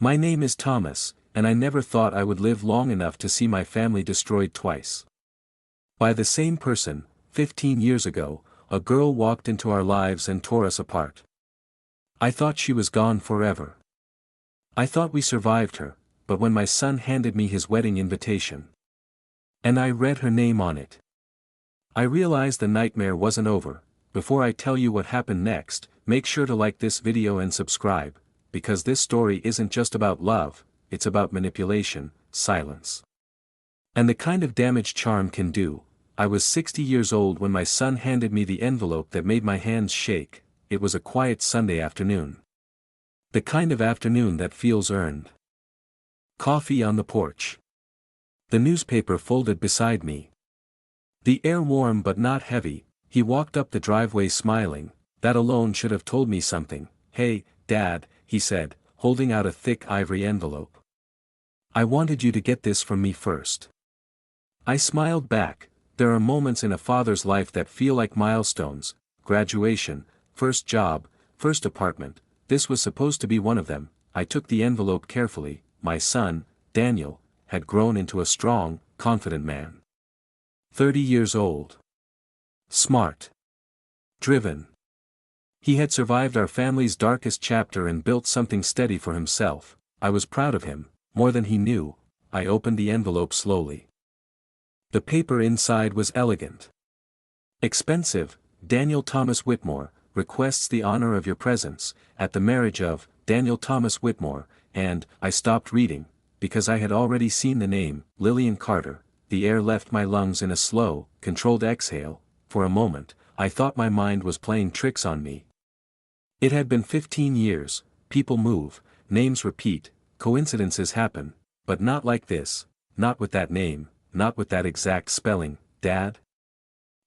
My name is Thomas, and I never thought I would live long enough to see my family destroyed twice. By the same person, 15 years ago, a girl walked into our lives and tore us apart. I thought she was gone forever. I thought we survived her, but when my son handed me his wedding invitation, and I read her name on it, I realized the nightmare wasn't over. Before I tell you what happened next, make sure to like this video and subscribe, because this story isn't just about love, it's about manipulation, silence, and the kind of damage charm can do. I was 60 years old when my son handed me the envelope that made my hands shake. It was a quiet Sunday afternoon. The kind of afternoon that feels earned. Coffee on the porch. The newspaper folded beside me. The air warm but not heavy. He walked up the driveway smiling. That alone should have told me something. "Hey, Dad," he said, holding out a thick ivory envelope. "I wanted you to get this from me first." I smiled back. There are moments in a father's life that feel like milestones: graduation, first job, first apartment. This was supposed to be one of them. I took the envelope carefully. My son, Daniel, had grown into a strong, confident man. 30 years old. Smart. Driven. He had survived our family's darkest chapter and built something steady for himself. I was proud of him, more than he knew. I opened the envelope slowly. The paper inside was elegant. Expensive. Daniel Thomas Whitmore requests the honor of your presence at the marriage of Daniel Thomas Whitmore, and I stopped reading, because I had already seen the name, Lillian Carter. The air left my lungs in a slow, controlled exhale. For a moment, I thought my mind was playing tricks on me. It had been 15 years, people move, names repeat, coincidences happen, but not like this, not with that name, not with that exact spelling. "Dad?"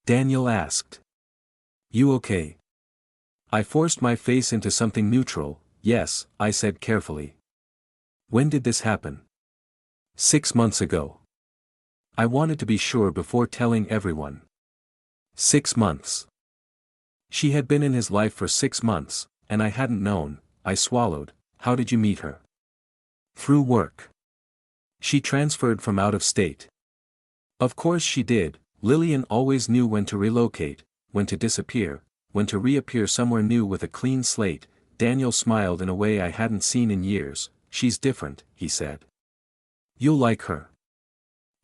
Daniel asked. "You okay?" I forced my face into something neutral. "Yes," I said carefully. "When did this happen?" 6 months ago. I wanted to be sure before telling everyone. 6 months. She had been in his life for 6 months, and I hadn't known. I swallowed. "How did you meet her?" "Through work. She transferred from out of state." Of course she did. Lillian always knew when to relocate, when to disappear, when to reappear somewhere new with a clean slate. Daniel smiled in a way I hadn't seen in years. "She's different," he said. "You'll like her."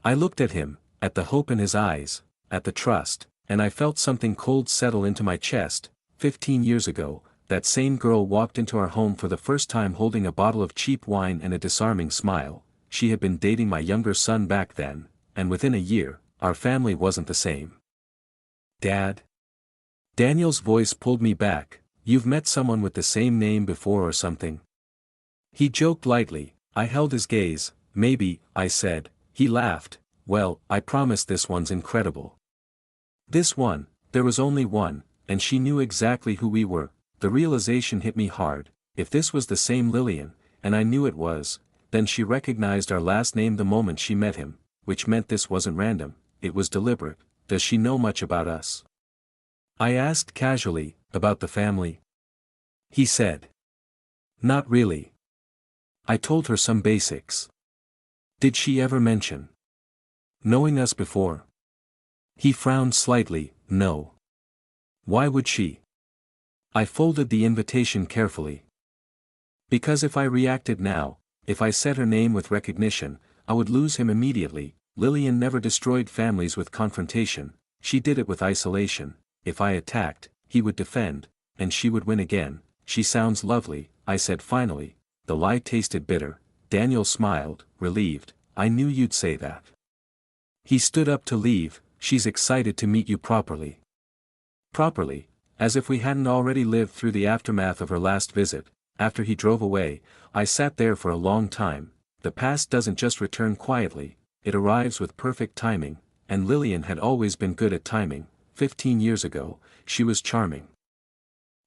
I looked at him, at the hope in his eyes, at the trust, and I felt something cold settle into my chest. 15 years ago, that same girl walked into our home for the first time holding a bottle of cheap wine and a disarming smile. She had been dating my younger son back then, and within a year, our family wasn't the same. "Dad?" Daniel's voice pulled me back. "You've met someone with the same name before or something?" He joked lightly. I held his gaze. "Maybe," I said. He laughed. "Well, I promise this one's incredible." This one, there was only one, and she knew exactly who we were. The realization hit me hard. If this was the same Lillian, and I knew it was, then she recognized our last name the moment she met him, which meant this wasn't random, it was deliberate. "Does she know much about us?" I asked casually. "About the family?" He said. "Not really. I told her some basics." "Did she ever mention knowing us before?" He frowned slightly. "No. Why would she?" I folded the invitation carefully. "Because if I reacted now, if I said her name with recognition, I would lose him immediately. Lillian never destroyed families with confrontation, she did it with isolation. If I attacked, he would defend, and she would win again." "She sounds lovely," I said finally. The lie tasted bitter. Daniel smiled, relieved. "I knew you'd say that." He stood up to leave. "She's excited to meet you properly." Properly, as if we hadn't already lived through the aftermath of her last visit. After he drove away, I sat there for a long time. The past doesn't just return quietly, it arrives with perfect timing, and Lillian had always been good at timing. 15 years ago, she was charming.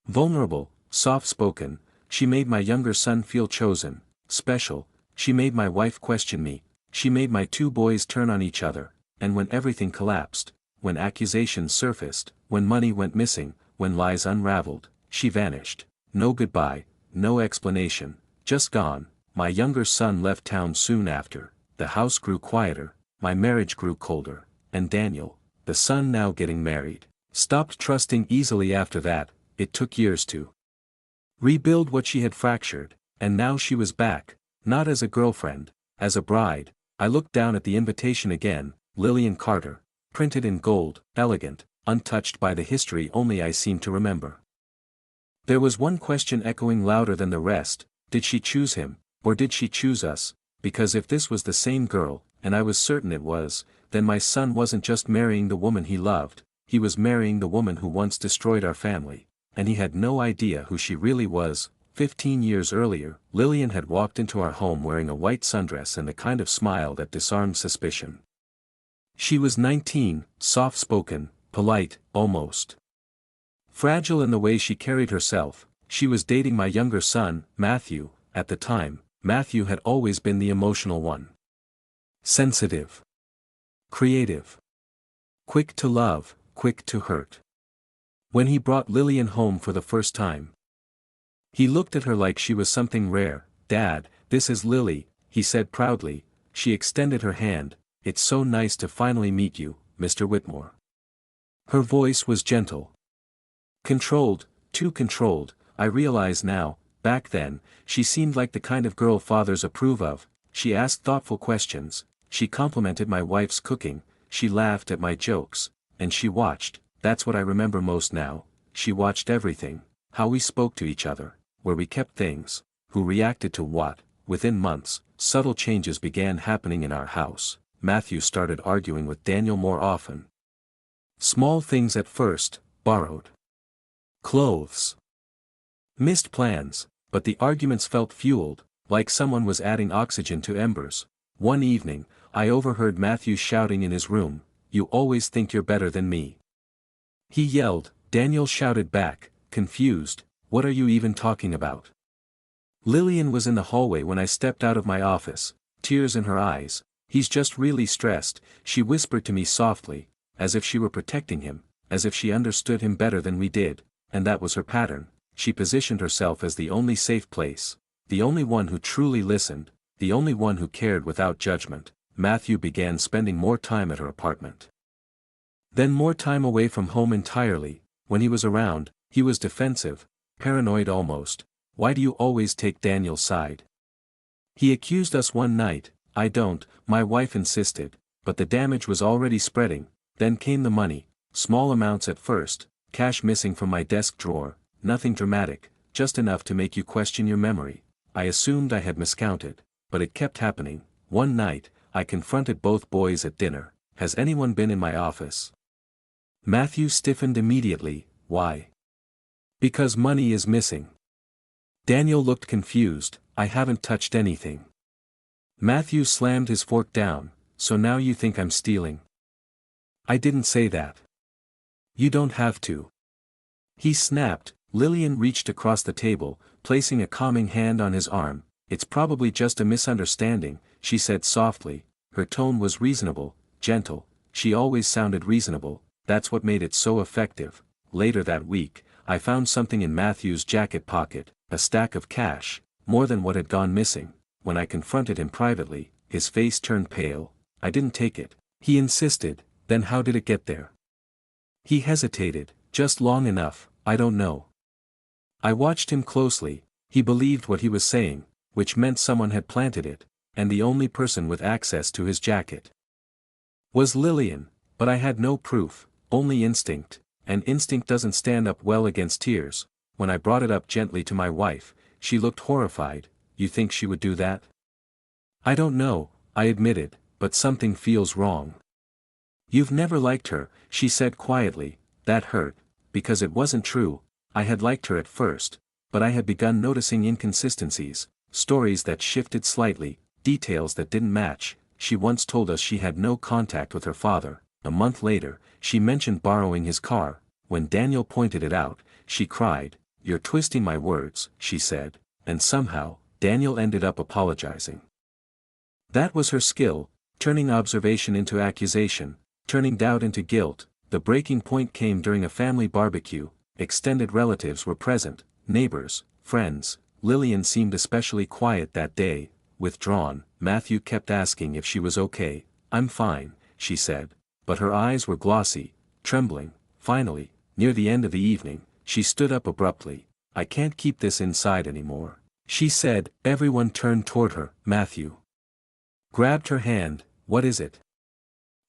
Vulnerable, soft-spoken, she made my younger son feel chosen, special. She made my wife question me, she made my 2 boys turn on each other, and when everything collapsed, when accusations surfaced, when money went missing, when lies unraveled, she vanished. No goodbye, no explanation, just gone. my younger son left town soon after, the house grew quieter, my marriage grew colder, and Daniel, the son now getting married, stopped trusting easily after that. It took years to rebuild what she had fractured, and now she was back, not as a girlfriend, as a bride. I looked down at the invitation again, Lillian Carter, printed in gold, elegant, untouched by the history only I seemed to remember. There was one question echoing louder than the rest: did she choose him, or did she choose us? Because if this was the same girl, and I was certain it was, then my son wasn't just marrying the woman he loved, he was marrying the woman who once destroyed our family, and he had no idea who she really was. 15 years earlier, Lillian had walked into our home wearing a white sundress and the kind of smile that disarmed suspicion. She was 19, soft-spoken, polite, almost fragile in the way she carried herself. She was dating my younger son, Matthew. At the time, Matthew had always been the emotional one. Sensitive. Creative. Quick to love, quick to hurt. When he brought Lillian home for the first time, he looked at her like she was something rare. "Dad, this is Lily," he said proudly. She extended her hand. "It's so nice to finally meet you, Mr. Whitmore." Her voice was gentle. Controlled, too controlled, I realize now. Back then, she seemed like the kind of girl fathers approve of. She asked thoughtful questions, she complimented my wife's cooking, she laughed at my jokes, and she watched. That's what I remember most now. She watched everything: how we spoke to each other, where we kept things, who reacted to what. Within months, subtle changes began happening in our house. Matthew started arguing with Daniel more often. Small things at first: borrowed clothes, missed plans, but the arguments felt fueled, like someone was adding oxygen to embers. One evening, I overheard Matthew shouting in his room, "You always think you're better than me." He yelled. Daniel shouted back, confused, "What are you even talking about?" Lillian was in the hallway when I stepped out of my office, tears in her eyes. "He's just really stressed," she whispered to me softly, as if she were protecting him, as if she understood him better than we did, and that was her pattern. She positioned herself as the only safe place, the only one who truly listened, the only one who cared without judgment. Matthew began spending more time at her apartment. Then more time away from home entirely. When he was around, he was defensive, paranoid almost. "Why do you always take Daniel's side?" he accused us one night. "I don't," my wife insisted, but the damage was already spreading. Then came the money, small amounts at first, cash missing from my desk drawer, nothing dramatic, just enough to make you question your memory. I assumed I had miscounted, but it kept happening. One night, I confronted both boys at dinner. "Has anyone been in my office?" Matthew stiffened immediately. "Why?" "Because money is missing." Daniel looked confused. "I haven't touched anything." Matthew slammed his fork down. "So now you think I'm stealing?" "I didn't say that." "You don't have to," he snapped. Lillian reached across the table, placing a calming hand on his arm. "It's probably just a misunderstanding," she said softly. Her tone was reasonable, gentle. She always sounded reasonable. That's what made it so effective. Later that week, I found something in Matthew's jacket pocket, a stack of cash, more than what had gone missing. When I confronted him privately, his face turned pale. "I didn't take it," he insisted. "Then how did it get there?" He hesitated, just long enough. "I don't know." I watched him closely. He believed what he was saying, which meant someone had planted it, and the only person with access to his jacket was Lillian. But I had no proof, only instinct, and instinct doesn't stand up well against tears. When I brought it up gently to my wife, she looked horrified. "You think she would do that?" "I don't know," I admitted, "but something feels wrong." "You've never liked her," she said quietly. That hurt, because it wasn't true. I had liked her at first, but I had begun noticing inconsistencies, stories that shifted slightly, details that didn't match. She once told us she had no contact with her father. A month later, she mentioned borrowing his car. When Daniel pointed it out, she cried. "You're twisting my words," she said, and somehow, Daniel ended up apologizing. That was her skill, turning observation into accusation, turning doubt into guilt. The breaking point came during a family barbecue. Extended relatives were present, neighbors, friends. Lillian seemed especially quiet that day, withdrawn. Matthew kept asking if she was okay. "I'm fine," she said, but her eyes were glossy, trembling. Finally, near the end of the evening, she stood up abruptly. "I can't keep this inside anymore," she said. Everyone turned toward her. Matthew grabbed her hand. "What is it?"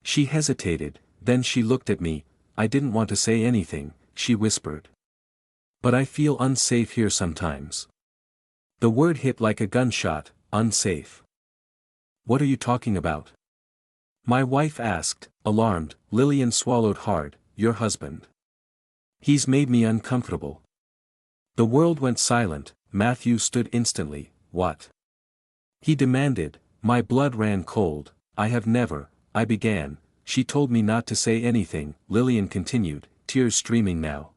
She hesitated, then she looked at me. "I didn't want to say anything," she whispered. "But I feel unsafe here sometimes." The word hit like a gunshot. Unsafe. "What are you talking about?" my wife asked, alarmed. Lillian swallowed hard. "Your husband. He's made me uncomfortable." The world went silent. Matthew stood instantly. "What?" he demanded. My blood ran cold. I began. "She told me not to say anything," Lillian continued, tears streaming now.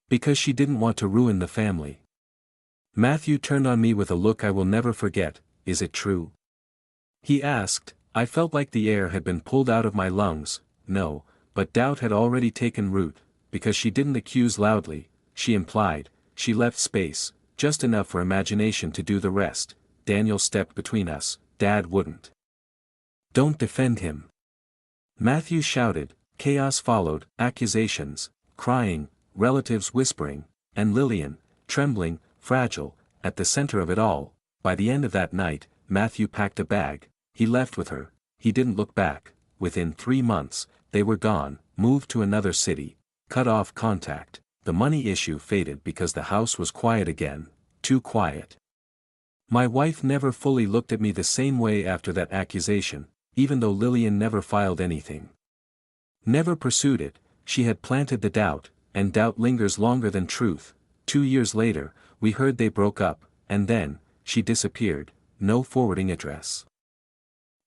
"Because she didn't want to ruin the family." Matthew turned on me with a look I will never forget. "Is it true?" he asked. I felt like the air had been pulled out of my lungs. No, but doubt had already taken root. Because she didn't accuse loudly, she implied. She left space, just enough for imagination to do the rest. Daniel stepped between us. Dad wouldn't. "Don't defend him," Matthew shouted. Chaos followed, accusations, crying, relatives whispering, and Lillian, trembling, fragile, at the center of it all. By the end of that night, Matthew packed a bag. He left with her. He didn't look back. Within 3 months, they were gone, moved to another city, cut off contact. The money issue faded because the house was quiet again, too quiet. My wife never fully looked at me the same way after that accusation, even though Lillian never filed anything. Never pursued it. She had planted the doubt, and doubt lingers longer than truth. 2 years later, we heard they broke up, and then, she disappeared. No forwarding address.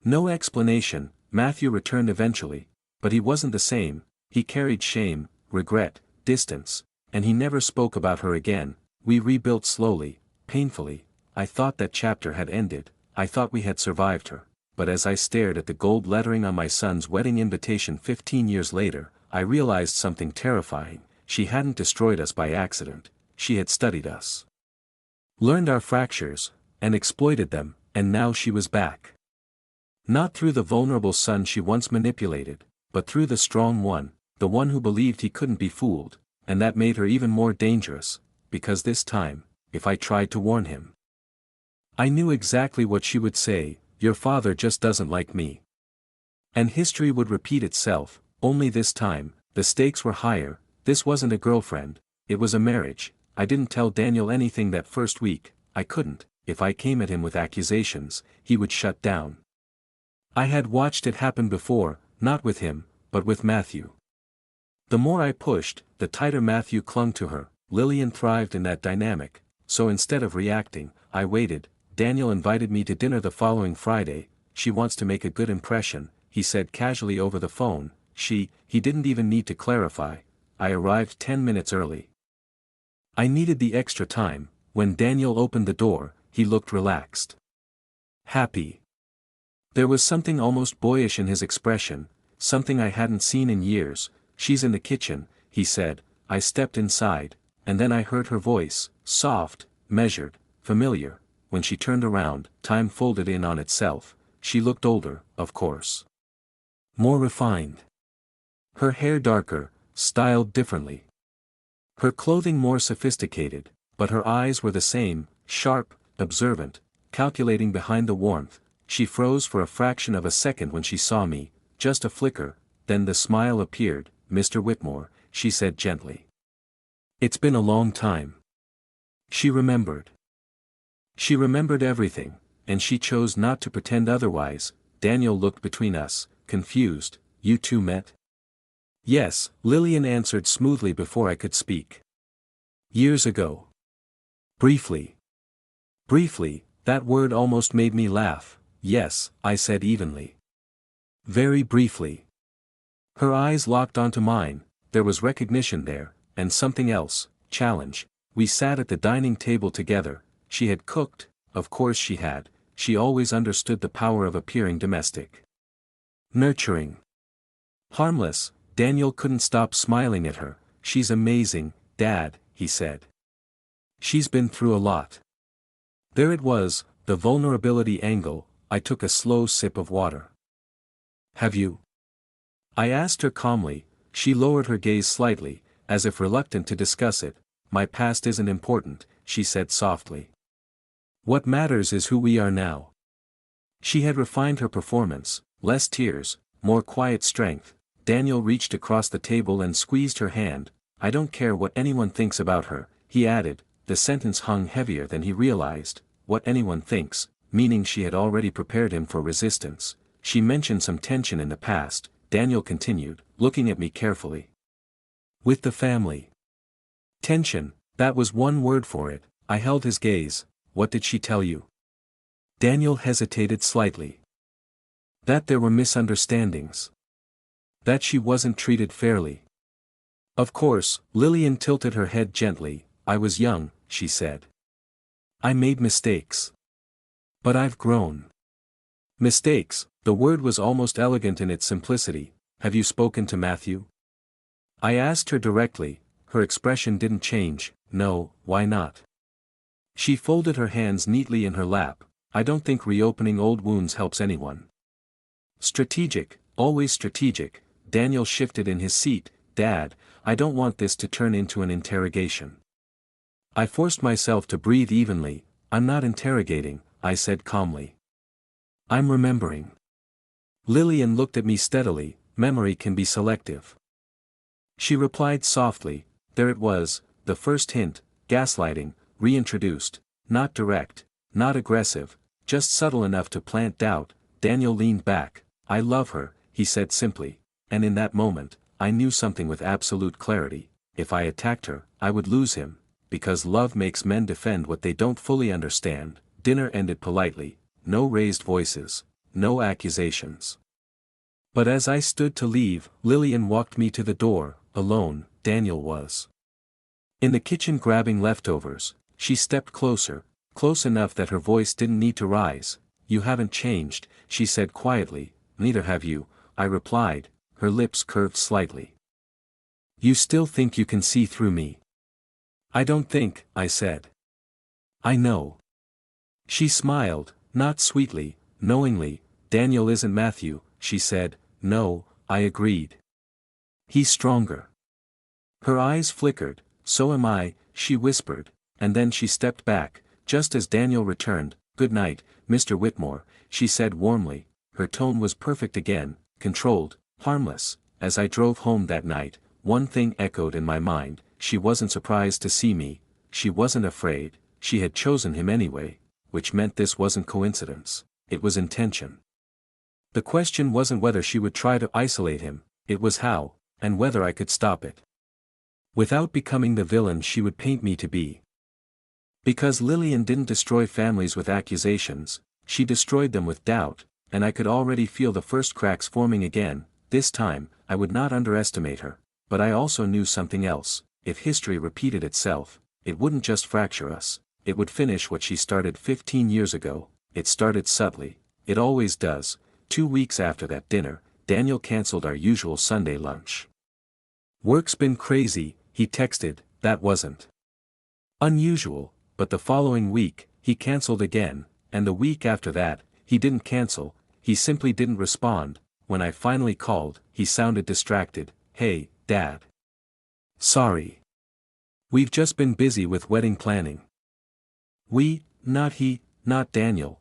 No explanation. Matthew returned eventually, but he wasn't the same. He carried shame, regret, distance, and he never spoke about her again. We rebuilt slowly, painfully. I thought that chapter had ended. I thought we had survived her. But as I stared at the gold lettering on my son's wedding invitation 15 years later, I realized something terrifying. She hadn't destroyed us by accident. She had studied us, learned our fractures, and exploited them, and now she was back. Not through the vulnerable son she once manipulated, but through the strong one, the one who believed he couldn't be fooled, and that made her even more dangerous, because this time, if I tried to warn him, I knew exactly what she would say. "Your father just doesn't like me." And history would repeat itself, only this time, the stakes were higher. This wasn't a girlfriend, it was a marriage. I didn't tell Daniel anything that first week. I couldn't. If I came at him with accusations, he would shut down. I had watched it happen before, not with him, but with Matthew. The more I pushed, the tighter Matthew clung to her. Lillian thrived in that dynamic, so instead of reacting, I waited. Daniel invited me to dinner the following Friday. "She wants to make a good impression," he said casually over the phone. He didn't even need to clarify. I arrived 10 minutes early. I needed the extra time. When Daniel opened the door, he looked relaxed. Happy. There was something almost boyish in his expression, something I hadn't seen in years. "She's in the kitchen," he said. I stepped inside, and then I heard her voice, soft, measured, familiar. When she turned around, time folded in on itself. She looked older, of course. More refined. Her hair darker, styled differently. Her clothing more sophisticated, but her eyes were the same, sharp, observant, calculating behind the warmth. She froze for a fraction of a second when she saw me, just a flicker, then the smile appeared. "Mr. Whitmore," she said gently. "It's been a long time." She remembered. She remembered everything, and she chose not to pretend otherwise. Daniel looked between us, confused. "You two met?" "Yes," Lillian answered smoothly before I could speak. "Years ago." Briefly. Briefly, that word almost made me laugh. "Yes," I said evenly. "Very briefly." Her eyes locked onto mine. There was recognition there, and something else, challenge. We sat at the dining table together. She had cooked, of course she had. She always understood the power of appearing domestic. Nurturing. Harmless. Daniel couldn't stop smiling at her. "She's amazing, Dad," he said. "She's been through a lot." There it was, the vulnerability angle. I took a slow sip of water. Have you? I asked her calmly. She lowered her gaze slightly, as if reluctant to discuss it. My past isn't important, she said softly. What matters is who we are now. She had refined her performance, less tears, more quiet strength. Daniel reached across the table and squeezed her hand. I don't care what anyone thinks about her, he added. The sentence hung heavier than he realized. What anyone thinks, meaning she had already prepared him for resistance. She mentioned some tension in the past, Daniel continued, looking at me carefully. With the family. Tension, that was one word for it. I held his gaze. What did she tell you? Daniel hesitated slightly. That there were misunderstandings. That she wasn't treated fairly. Of course, Lillian tilted her head gently. I was young, she said. I made mistakes. But I've grown. Mistakes, the word was almost elegant in its simplicity. Have you spoken to Matthew? I asked her directly. Her expression didn't change. No, why not? She folded her hands neatly in her lap. I don't think reopening old wounds helps anyone. Strategic, always strategic. Daniel shifted in his seat. Dad, I don't want this to turn into an interrogation. I forced myself to breathe evenly. I'm not interrogating, I said calmly. I'm remembering. Lillian looked at me steadily. Memory can be selective. She replied softly. There it was, the first hint, gaslighting, reintroduced, not direct, not aggressive, just subtle enough to plant doubt. Daniel leaned back. I love her, he said simply, and in that moment, I knew something with absolute clarity. If I attacked her, I would lose him, because love makes men defend what they don't fully understand. Dinner ended politely, no raised voices, no accusations. But as I stood to leave, Lillian walked me to the door. Alone, Daniel was in the kitchen grabbing leftovers. She stepped closer, close enough that her voice didn't need to rise. You haven't changed, she said quietly. Neither have you, I replied, her lips curved slightly. You still think you can see through me? I don't think, I said. I know. She smiled, not sweetly, knowingly. Daniel isn't Matthew, she said. No, I agreed. He's stronger. Her eyes flickered. So am I, she whispered, and then she stepped back, just as Daniel returned. Good night, Mr. Whitmore, she said warmly. Her tone was perfect again, controlled, harmless. As I drove home that night, one thing echoed in my mind. She wasn't surprised to see me. She wasn't afraid. She had chosen him anyway, which meant this wasn't coincidence. It was intention. The question wasn't whether she would try to isolate him, it was how, and whether I could stop it. Without becoming the villain she would paint me to be. Because Lillian didn't destroy families with accusations, she destroyed them with doubt, and I could already feel the first cracks forming again. This time, I would not underestimate her, but I also knew something else. If history repeated itself, it wouldn't just fracture us, it would finish what she started 15 years ago. It started subtly. It always does. 2 weeks after that dinner, Daniel canceled our usual Sunday lunch. Work's been crazy, he texted. That wasn't unusual, but the following week, he canceled again, and the week after that, he didn't cancel, he simply didn't respond. When I finally called, he sounded distracted. Hey, Dad. Sorry. We've just been busy with wedding planning. We, not he, not Daniel,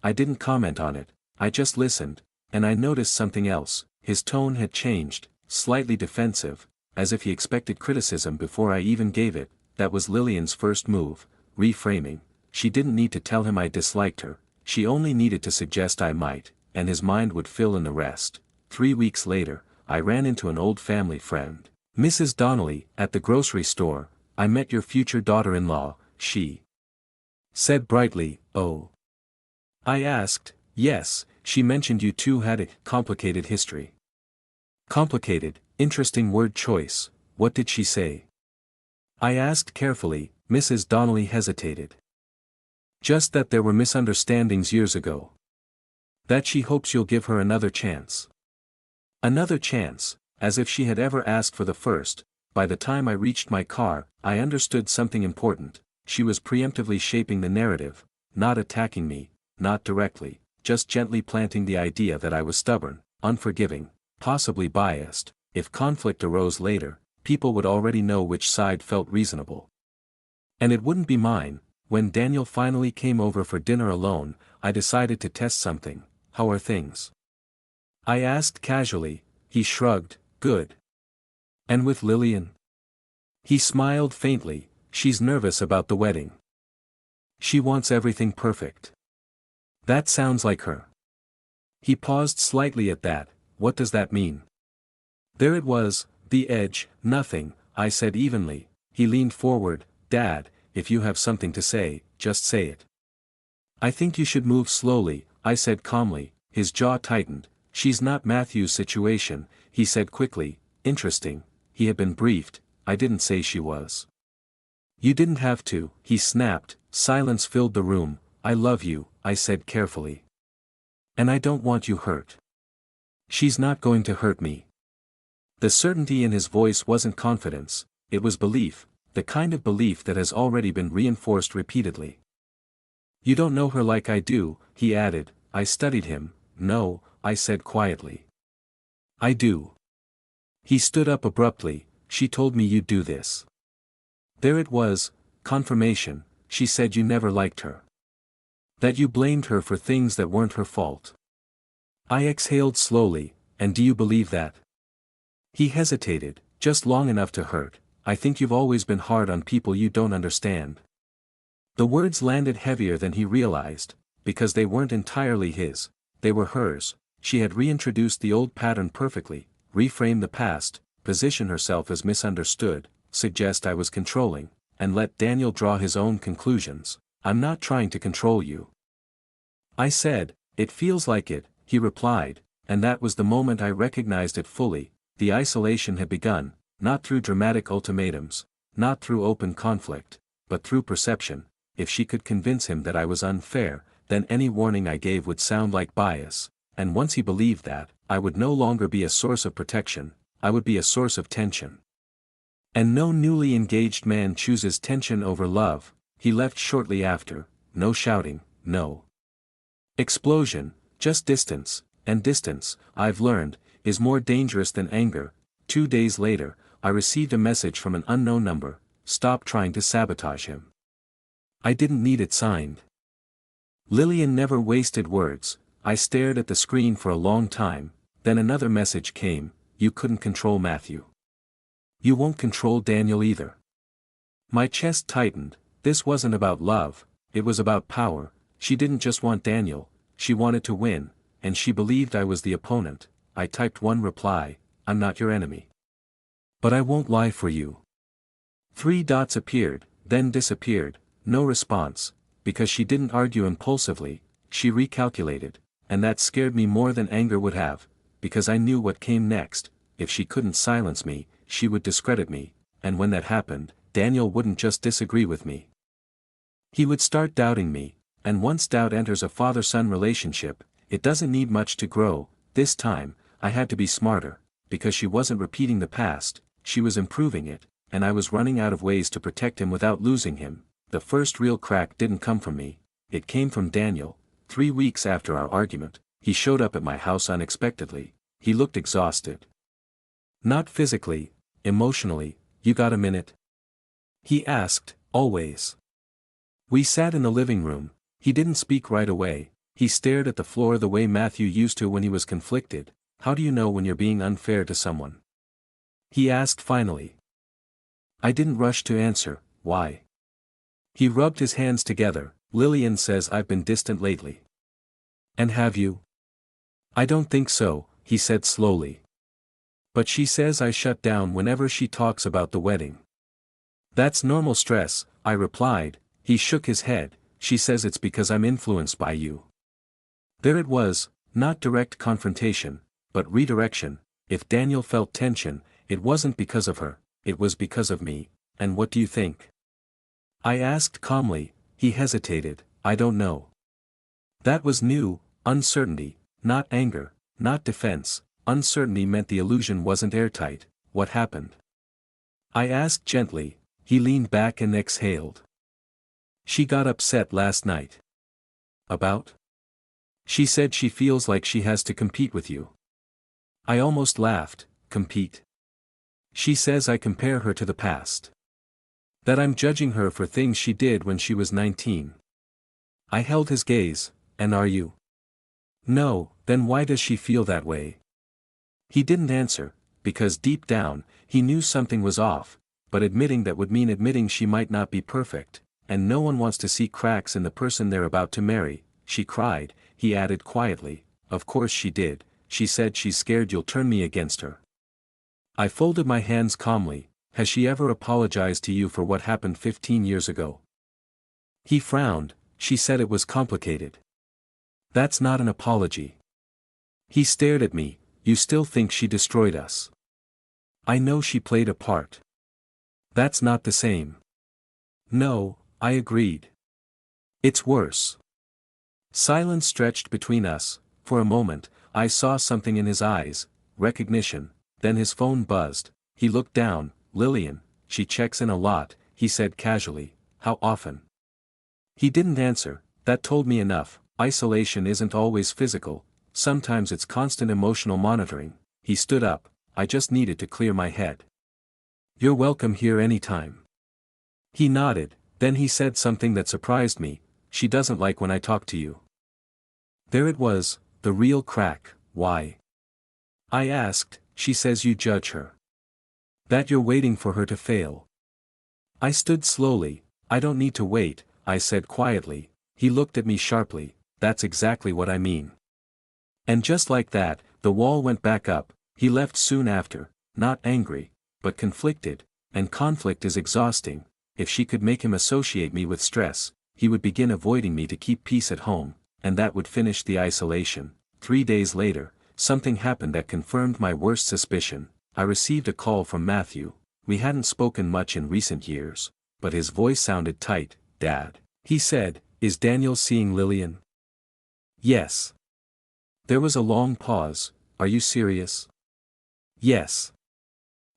I didn't comment on it, I just listened, and I noticed something else. His tone had changed, slightly defensive, as if he expected criticism before I even gave it. That was Lillian's first move, reframing. She didn't need to tell him I disliked her, she only needed to suggest I might, and his mind would fill in the rest. 3 weeks later, I ran into an old family friend, Mrs. Donnelly, at the grocery store. I met your future daughter-in-law, she said brightly. Oh. I asked. Yes, she mentioned you two had a complicated history. Complicated, interesting word choice. What did she say? I asked carefully. Mrs. Donnelly hesitated. Just that there were misunderstandings years ago. That she hopes you'll give her another chance. Another chance, as if she had ever asked for the first. By the time I reached my car, I understood something important. she was preemptively shaping the narrative, not attacking me, not directly, just gently planting the idea that I was stubborn, unforgiving, possibly biased. If conflict arose later, people would already know which side felt reasonable. And it wouldn't be mine. When Daniel finally came over for dinner alone, I decided to test something. How are things? I asked casually. He shrugged. Good. And with Lillian? He smiled faintly. She's nervous about the wedding. She wants everything perfect. That sounds like her. He paused slightly at that. What does that mean? There it was, the edge. Nothing, I said evenly. He leaned forward. Dad, if you have something to say, just say it. I think you should move slowly, I said calmly. His jaw tightened. She's not Matthew's situation, he said quickly. Interesting. He had been briefed. I didn't say she was. You didn't have to, he snapped. Silence filled the room. I love you, I said carefully. And I don't want you hurt. She's not going to hurt me. The certainty in his voice wasn't confidence, it was belief, the kind of belief that has already been reinforced repeatedly. You don't know her like I do, he added. I studied him. No, I said quietly. I do. He stood up abruptly. She told me you'd do this. There it was, confirmation. She said you never liked her. That you blamed her for things that weren't her fault. I exhaled slowly. And do you believe that? He hesitated, just long enough to hurt. I think you've always been hard on people you don't understand. The words landed heavier than he realized, because they weren't entirely his, they were hers. She had reintroduced the old pattern perfectly, reframed the past, position herself as misunderstood, suggest I was controlling, and let Daniel draw his own conclusions. I'm not trying to control you. I said, it feels like it, he replied, and that was the moment I recognized it fully. The isolation had begun, not through dramatic ultimatums, not through open conflict, but through perception. If she could convince him that I was unfair, then any warning I gave would sound like bias, and once he believed that, I would no longer be a source of protection, I would be a source of tension. And no newly engaged man chooses tension over love. He left shortly after, no shouting, no explosion, just distance, and distance, I've learned, is more dangerous than anger. 2 days later, I received a message from an unknown number. Stop trying to sabotage him. I didn't need it signed. Lillian never wasted words. I stared at the screen for a long time, then another message came. You couldn't control Matthew. You won't control Daniel either. My chest tightened. This wasn't about love, it was about power. She didn't just want Daniel, she wanted to win, and she believed I was the opponent. I typed one reply, I'm not your enemy. But I won't lie for you. 3 dots appeared, then disappeared, no response, because she didn't argue impulsively, she recalculated, and that scared me more than anger would have, because I knew what came next. If she couldn't silence me, she would discredit me, and when that happened, Daniel wouldn't just disagree with me. He would start doubting me, and once doubt enters a father-son relationship, it doesn't need much to grow. This time, I had to be smarter, because she wasn't repeating the past, she was improving it, and I was running out of ways to protect him without losing him. The first real crack didn't come from me, it came from Daniel. 3 weeks after our argument, he showed up at my house unexpectedly. He looked exhausted. Not physically, emotionally. You got a minute? He asked, always. We sat in the living room. He didn't speak right away. He stared at the floor the way Matthew used to when he was conflicted. How do you know when you're being unfair to someone? He asked finally. I didn't rush to answer. Why? He rubbed his hands together. Lillian says I've been distant lately. And have you? I don't think so, he said slowly. But she says I shut down whenever she talks about the wedding. That's normal stress, I replied. He shook his head. She says it's because I'm influenced by you. There it was, not direct confrontation, but redirection. If Daniel felt tension, it wasn't because of her, it was because of me. And what do you think? I asked calmly. He hesitated. I don't know. That was new, uncertainty, not anger, not defense. Uncertainty meant the illusion wasn't airtight. What happened? I asked gently. He leaned back and exhaled. She got upset last night. About? She said she feels like she has to compete with you. I almost laughed. Compete? She says I compare her to the past. That I'm judging her for things she did when she was 19. I held his gaze. And are you? No, then why does she feel that way? He didn't answer, because deep down, he knew something was off, but admitting that would mean admitting she might not be perfect, and no one wants to see cracks in the person they're about to marry. She cried, he added quietly, of course she did, she said she's scared you'll turn me against her. I folded my hands calmly. Has she ever apologized to you for what happened 15 years ago? He frowned. She said it was complicated. That's not an apology. He stared at me. You still think she destroyed us? I know she played a part. That's not the same. No, I agreed. It's worse. Silence stretched between us. For a moment, I saw something in his eyes, recognition. Then his phone buzzed. He looked down. Lillian, she checks in a lot, he said casually. How often? He didn't answer. That told me enough. Isolation isn't always physical, sometimes it's constant emotional monitoring. He stood up. I just needed to clear my head. You're welcome here anytime. He nodded, then he said something that surprised me. She doesn't like when I talk to you. There it was, the real crack. Why? I asked. She says you judge her. That you're waiting for her to fail. I stood slowly. I don't need to wait, I said quietly. He looked at me sharply. That's exactly what I mean. And just like that, the wall went back up. He left soon after, not angry, but conflicted, and conflict is exhausting. If she could make him associate me with stress, he would begin avoiding me to keep peace at home, and that would finish the isolation. 3 days later, something happened that confirmed my worst suspicion. I received a call from Matthew. We hadn't spoken much in recent years, but his voice sounded tight. Dad, he said, is Daniel seeing Lillian? Yes. There was a long pause. Are you serious? Yes.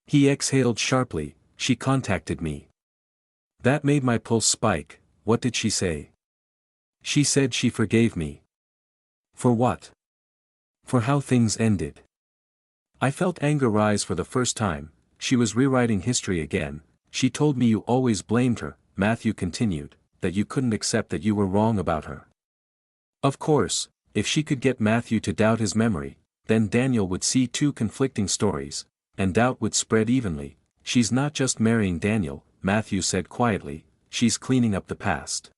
He exhaled sharply. She contacted me. That made my pulse spike. What did she say? She said she forgave me. For what? For how things ended. I felt anger rise for the first time. She was rewriting history again. She told me you always blamed her, Matthew continued, that you couldn't accept that you were wrong about her. Of course, if she could get Matthew to doubt his memory, then Daniel would see 2 conflicting stories, and doubt would spread evenly. She's not just marrying Daniel, Matthew said quietly, she's cleaning up the past.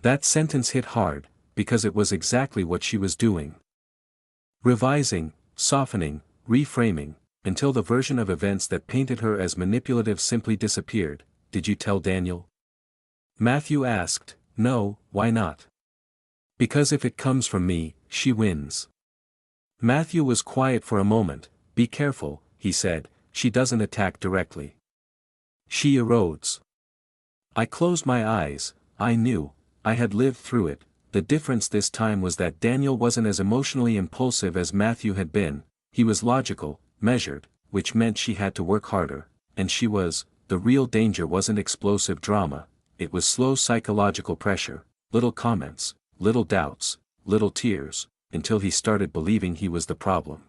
That sentence hit hard, because it was exactly what she was doing. Revising, softening, reframing, until the version of events that painted her as manipulative simply disappeared. Did you tell Daniel? Matthew asked. No, why not? Because if it comes from me, she wins. Matthew was quiet for a moment. Be careful, he said, she doesn't attack directly. She erodes. I closed my eyes. I knew. I had lived through it. The difference this time was that Daniel wasn't as emotionally impulsive as Matthew had been. He was logical, measured, which meant she had to work harder, and she was. The real danger wasn't explosive drama, it was slow psychological pressure, little comments, little doubts, little tears, until he started believing he was the problem.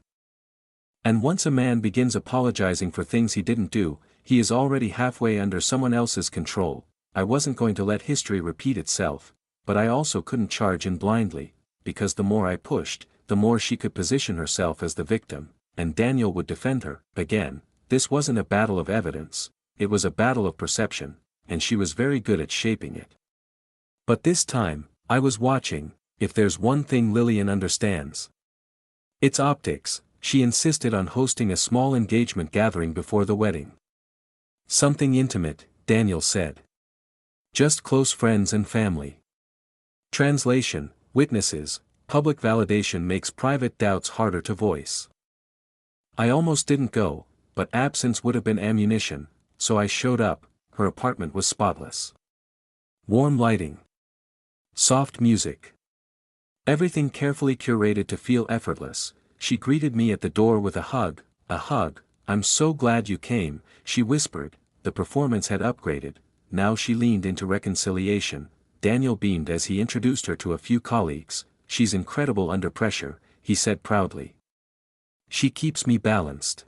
And once a man begins apologizing for things he didn't do, he is already halfway under someone else's control. I wasn't going to let history repeat itself, but I also couldn't charge in blindly, because the more I pushed, the more she could position herself as the victim, and Daniel would defend her. Again, this wasn't a battle of evidence, it was a battle of perception, and she was very good at shaping it. But this time, I was watching. If there's one thing Lillian understands, it's optics. She insisted on hosting a small engagement gathering before the wedding. Something intimate, Daniel said. Just close friends and family. Translation, witnesses, public validation makes private doubts harder to voice. I almost didn't go, but absence would have been ammunition, so I showed up. Her apartment was spotless. Warm lighting. Soft music. Everything carefully curated to feel effortless. She greeted me at the door with a hug. I'm so glad you came, she whispered. The performance had upgraded. now she leaned into reconciliation. Daniel beamed as he introduced her to a few colleagues. She's incredible under pressure, he said proudly. She keeps me balanced.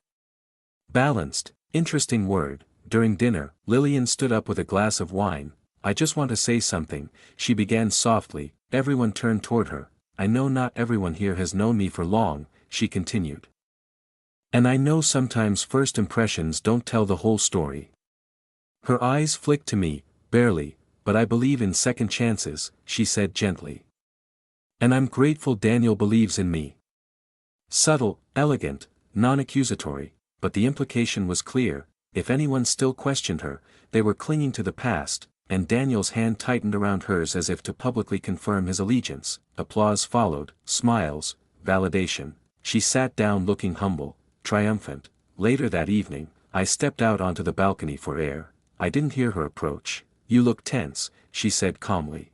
Balanced, interesting word. During dinner, Lillian stood up with a glass of wine. I just want to say something, she began softly. Everyone turned toward her. I know not everyone here has known me for long, she continued. And I know sometimes first impressions don't tell the whole story. Her eyes flicked to me, barely, but I believe in second chances, she said gently. And I'm grateful Daniel believes in me. Subtle, elegant, non-accusatory, but the implication was clear. If anyone still questioned her, they were clinging to the past, and Daniel's hand tightened around hers as if to publicly confirm his allegiance. Applause followed, smiles, validation. She sat down looking humble, triumphant. Later that evening, I stepped out onto the balcony for air. I didn't hear her approach. You look tense, she said calmly.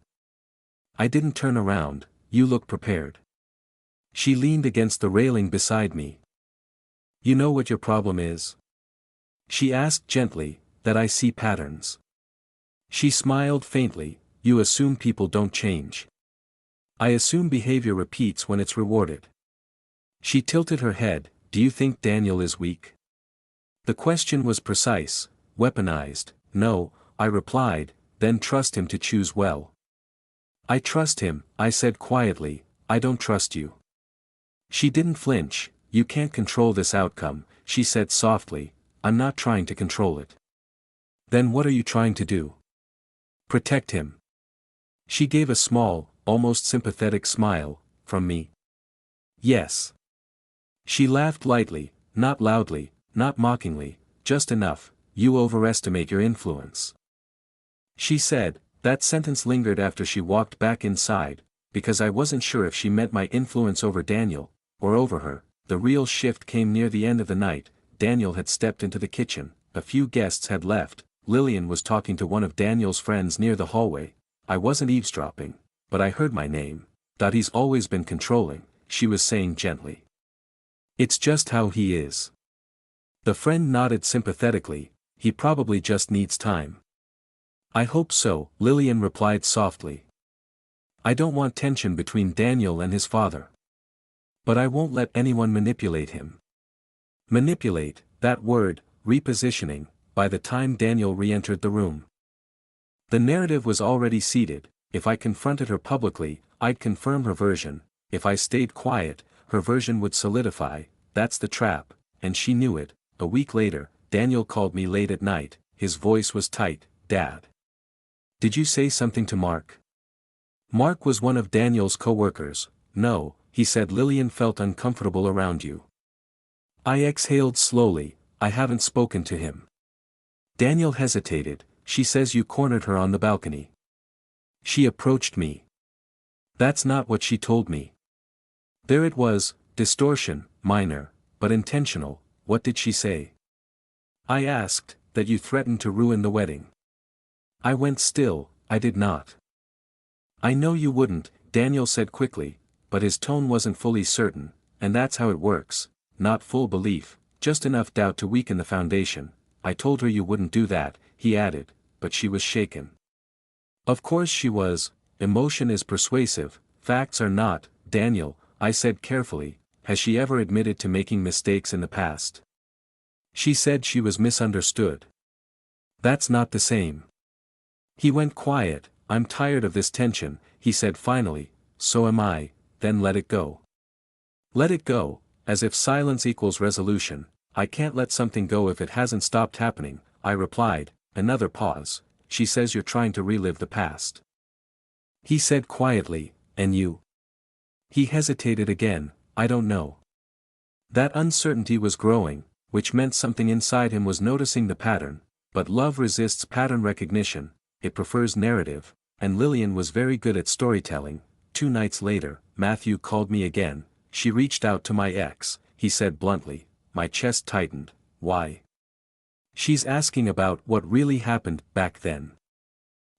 I didn't turn around, you look prepared. She leaned against the railing beside me. You know what your problem is? She asked gently, that I see patterns. She smiled faintly. You assume people don't change. I assume behavior repeats when it's rewarded. She tilted her head. Do you think Daniel is weak? The question was precise, weaponized. No, I replied, then trust him to choose well. I trust him, I said quietly. I don't trust you. She didn't flinch. You can't control this outcome, she said softly. I'm not trying to control it. Then what are you trying to do? Protect him. She gave a small, almost sympathetic smile. From me? Yes. She laughed lightly, not loudly, not mockingly, just enough. You overestimate your influence. She said. That sentence lingered after she walked back inside, because I wasn't sure if she meant my influence over Daniel, or over her. The real shift came near the end of the night. Daniel had stepped into the kitchen, a few guests had left. Lillian was talking to one of Daniel's friends near the hallway. I wasn't eavesdropping, but I heard my name. Thought he's always been controlling, she was saying gently. It's just how he is. The friend nodded sympathetically. He probably just needs time. I hope so, Lillian replied softly. I don't want tension between Daniel and his father. But I won't let anyone manipulate him. Manipulate, that word, repositioning, by the time Daniel re-entered the room. The narrative was already seated. If I confronted her publicly, I'd confirm her version. If I stayed quiet, her version would solidify. That's the trap, and she knew it. A week later, Daniel called me late at night. His voice was tight. Dad. Did you say something to Mark? Mark was one of Daniel's co-workers. No, he said. Lillian felt uncomfortable around you. I exhaled slowly. I haven't spoken to him. Daniel hesitated. She says you cornered her on the balcony. She approached me. That's not what she told me. There it was, distortion, minor, but intentional. What did she say? I asked, that you threatened to ruin the wedding. I went still. I did not. I know you wouldn't, Daniel said quickly, but his tone wasn't fully certain, and that's how it works, not full belief, just enough doubt to weaken the foundation. I told her you wouldn't do that, he added, but she was shaken. Of course she was. Emotion is persuasive, facts are not. Daniel, I said carefully, has she ever admitted to making mistakes in the past? She said she was misunderstood. That's not the same. He went quiet. I'm tired of this tension, he said finally. So am I. Then let it go. Let it go, as if silence equals resolution. I can't let something go if it hasn't stopped happening, I replied. Another pause. She says you're trying to relive the past. He said quietly, and you? He hesitated again. I don't know. That uncertainty was growing, which meant something inside him was noticing the pattern, but love resists pattern recognition, it prefers narrative, and Lillian was very good at storytelling. 2 nights later, Matthew called me again. She reached out to my ex, he said bluntly. My chest tightened. Why? She's asking about what really happened back then.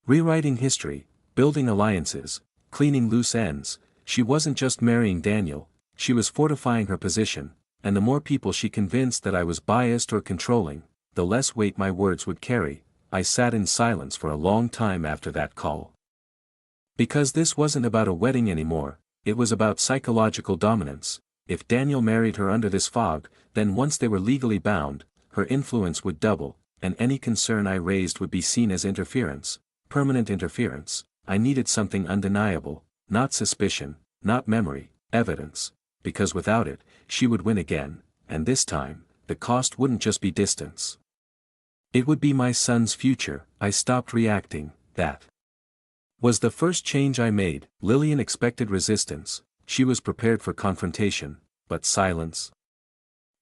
Rewriting history, building alliances, cleaning loose ends. She wasn't just marrying Daniel, she was fortifying her position, and the more people she convinced that I was biased or controlling, the less weight my words would carry. I sat in silence for a long time after that call. Because this wasn't about a wedding anymore, it was about psychological dominance. If Daniel married her under this fog, then once they were legally bound, her influence would double, and any concern I raised would be seen as interference, permanent interference. I needed something undeniable, not suspicion, not memory, evidence, because without it, she would win again, and this time, the cost wouldn't just be distance. It would be my son's future. I stopped reacting. That was the first change I made. Lillian expected resistance, she was prepared for confrontation, but silence.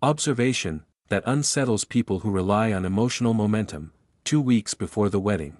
Observation, that unsettles people who rely on emotional momentum. 2 weeks before the wedding,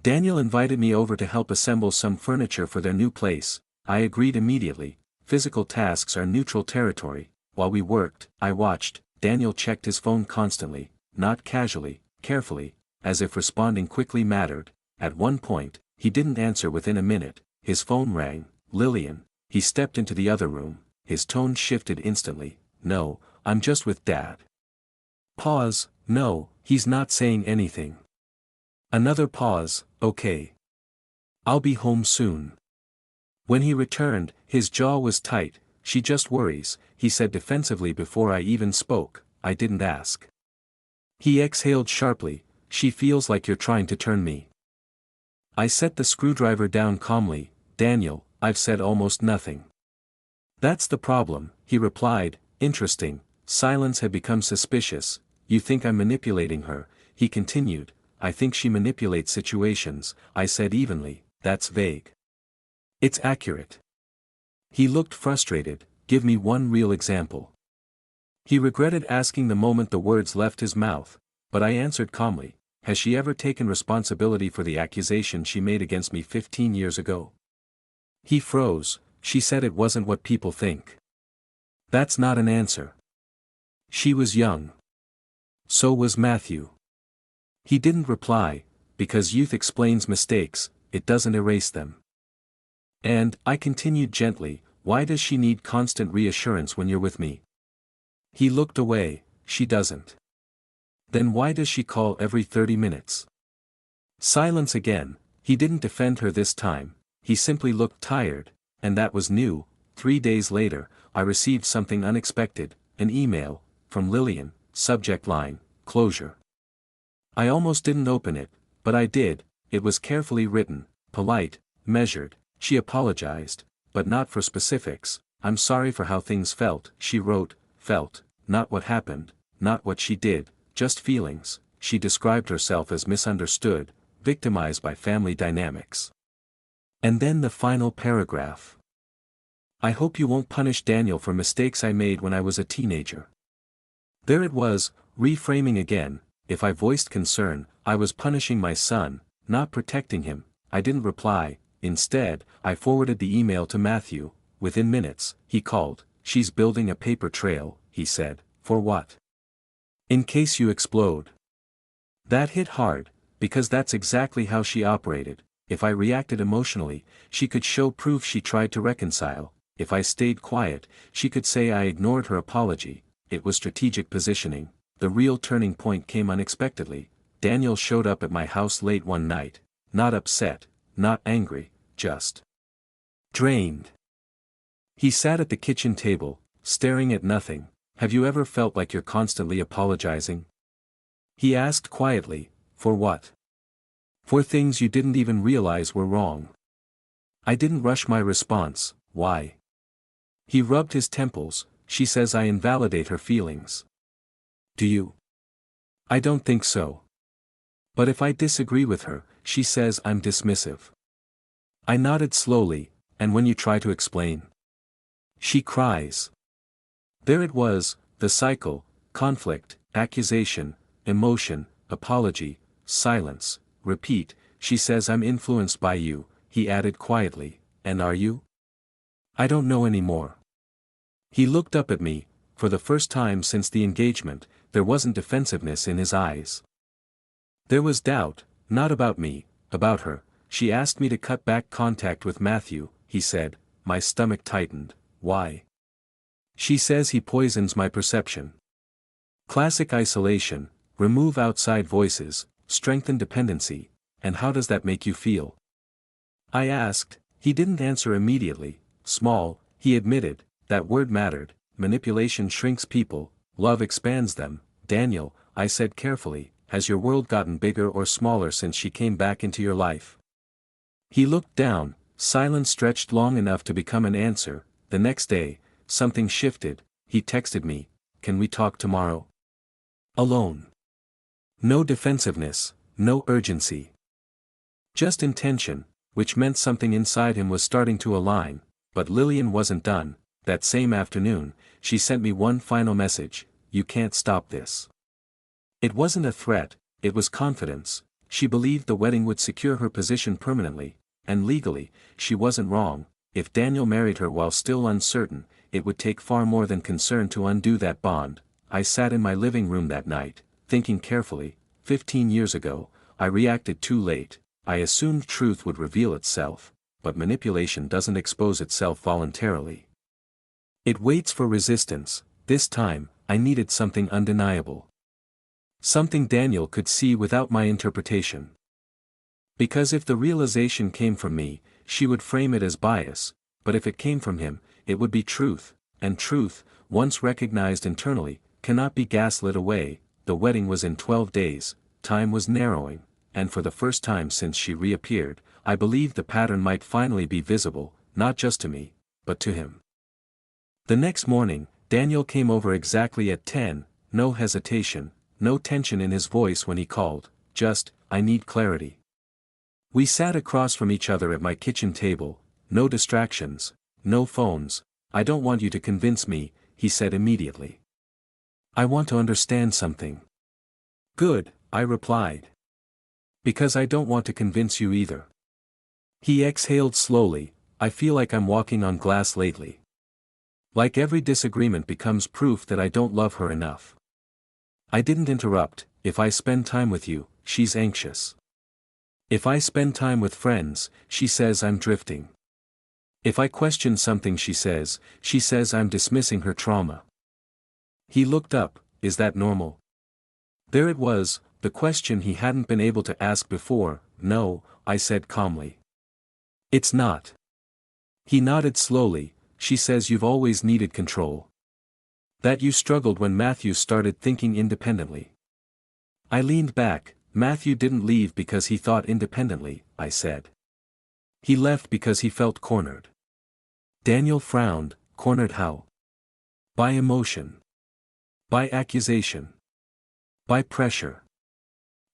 Daniel invited me over to help assemble some furniture for their new place. I agreed immediately. Physical tasks are neutral territory. While we worked, I watched. Daniel checked his phone constantly, not casually, carefully, as if responding quickly mattered. At one point, he didn't answer within a minute. His phone rang. Lillian. He stepped into the other room. His tone shifted instantly. No, I'm just with Dad. Pause. No, he's not saying anything. Another pause. Okay. I'll be home soon. When he returned, his jaw was tight. She just worries, he said defensively before I even spoke. I didn't ask. He exhaled sharply. She feels like you're trying to turn me. I set the screwdriver down calmly. Daniel, I've said almost nothing. That's the problem, he replied. Interesting. Silence had become suspicious. You think I'm manipulating her, he continued. I think she manipulates situations, I said evenly. That's vague. It's accurate. He looked frustrated. Give me one real example. He regretted asking the moment the words left his mouth, but I answered calmly. Has she ever taken responsibility for the accusation she made against me 15 years ago? He froze. She said it wasn't what people think. That's not an answer. She was young. So was Matthew. He didn't reply, because youth explains mistakes, it doesn't erase them. And, I continued gently, why does she need constant reassurance when you're with me? He looked away. She doesn't. Then why does she call every 30 minutes? Silence again. He didn't defend her this time, he simply looked tired, and that was new. 3 days later, I received something unexpected, an email, from Lillian, subject line, closure. I almost didn't open it, but I did. It was carefully written, polite, measured. She apologized, but not for specifics. I'm sorry for how things felt, she wrote. Felt, not what happened, not what she did, just feelings. She described herself as misunderstood, victimized by family dynamics. And then the final paragraph. I hope you won't punish Daniel for mistakes I made when I was a teenager. There it was, reframing again. If I voiced concern, I was punishing my son, not protecting him. I didn't reply. Instead, I forwarded the email to Matthew. Within minutes, he called. She's building a paper trail, he said. For what? In case you explode. That hit hard, because that's exactly how she operated. If I reacted emotionally, she could show proof she tried to reconcile. If I stayed quiet, she could say I ignored her apology. It was strategic positioning. The real turning point came unexpectedly. Daniel showed up at my house late one night. Not upset, not angry, just drained. He sat at the kitchen table, staring at nothing. Have you ever felt like you're constantly apologizing? He asked quietly. For what? For things you didn't even realize were wrong. I didn't rush my response. Why? He rubbed his temples. She says I invalidate her feelings. Do you? I don't think so. But if I disagree with her, she says I'm dismissive. I nodded slowly, and when you try to explain? She cries. There it was, the cycle, conflict, accusation, emotion, apology, silence, repeat. She says I'm influenced by you, he added quietly, and are you? I don't know anymore. He looked up at me. For the first time since the engagement, there wasn't defensiveness in his eyes. There was doubt, not about me, about her. She asked me to cut back contact with Matthew, he said. My stomach tightened. Why? She says he poisons my perception. Classic isolation, remove outside voices, strengthen dependency, and how does that make you feel? I asked. He didn't answer immediately. Small, he admitted, that word mattered. Manipulation shrinks people, love expands them. Daniel, I said carefully, has your world gotten bigger or smaller since she came back into your life? He looked down, silence stretched long enough to become an answer. The next day, something shifted. He texted me, can we talk tomorrow? Alone. No defensiveness, no urgency. Just intention, which meant something inside him was starting to align. But Lillian wasn't done. That same afternoon, she sent me one final message, you can't stop this. It wasn't a threat, it was confidence. She believed the wedding would secure her position permanently, and legally, she wasn't wrong. If Daniel married her while still uncertain, it would take far more than concern to undo that bond. I sat in my living room that night, thinking carefully. 15 years ago, I reacted too late. I assumed truth would reveal itself, but manipulation doesn't expose itself voluntarily. It waits for resistance. This time, I needed something undeniable. Something Daniel could see without my interpretation. Because if the realization came from me, she would frame it as bias, but if it came from him, it would be truth, and truth, once recognized internally, cannot be gaslit away. The wedding was in 12 days, time was narrowing, and for the first time since she reappeared, I believed the pattern might finally be visible, not just to me, but to him. The next morning, Daniel came over exactly at 10, no hesitation, no tension in his voice when he called, just, I need clarity. We sat across from each other at my kitchen table, no distractions, no phones. I don't want you to convince me, he said immediately. I want to understand something. Good, I replied. Because I don't want to convince you either. He exhaled slowly, I feel like I'm walking on glass lately. Like every disagreement becomes proof that I don't love her enough. I didn't interrupt. If I spend time with you, she's anxious. If I spend time with friends, she says I'm drifting. If I question something she says I'm dismissing her trauma. He looked up, is that normal? There it was, the question he hadn't been able to ask before. No, I said calmly. It's not. He nodded slowly. She says you've always needed control. That you struggled when Matthew started thinking independently. I leaned back. Matthew didn't leave because he thought independently, I said. He left because he felt cornered. Daniel frowned. Cornered how? By emotion. By accusation. By pressure.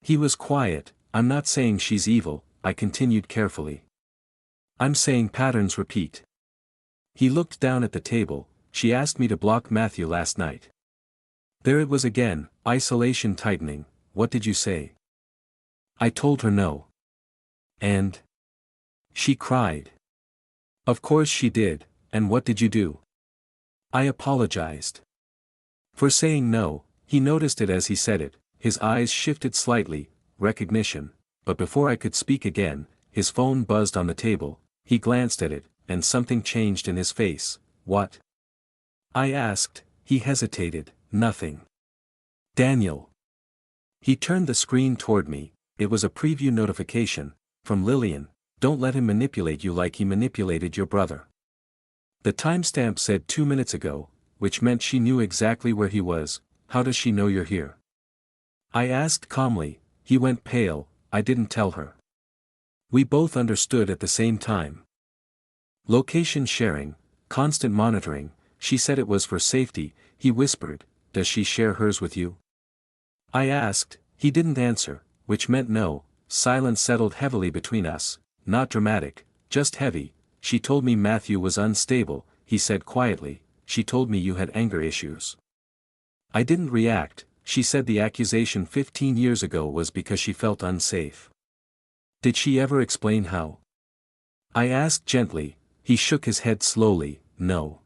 He was quiet. I'm not saying she's evil, I continued carefully. I'm saying patterns repeat. He looked down at the table. She asked me to block Matthew last night. There it was again, isolation tightening. What did you say? I told her no. And? She cried. Of course she did, and what did you do? I apologized. For saying no. He noticed it as he said it, his eyes shifted slightly, recognition, but before I could speak again, his phone buzzed on the table. He glanced at it, and something changed in his face. What? I asked. He hesitated. Nothing. Daniel. He turned the screen toward me. It was a preview notification, from Lillian. Don't let him manipulate you like he manipulated your brother. The timestamp said 2 minutes ago, which meant she knew exactly where he was. How does she know you're here? I asked calmly. He went pale. I didn't tell her. We both understood at the same time. Location sharing, constant monitoring. She said it was for safety. He whispered, does she share hers with you? I asked. He didn't answer, which meant no. Silence settled heavily between us, not dramatic, just heavy. She told me Matthew was unstable, he said quietly. She told me you had anger issues. I didn't react. She said the accusation 15 years ago was because she felt unsafe. Did she ever explain how? I asked gently. He shook his head slowly. No.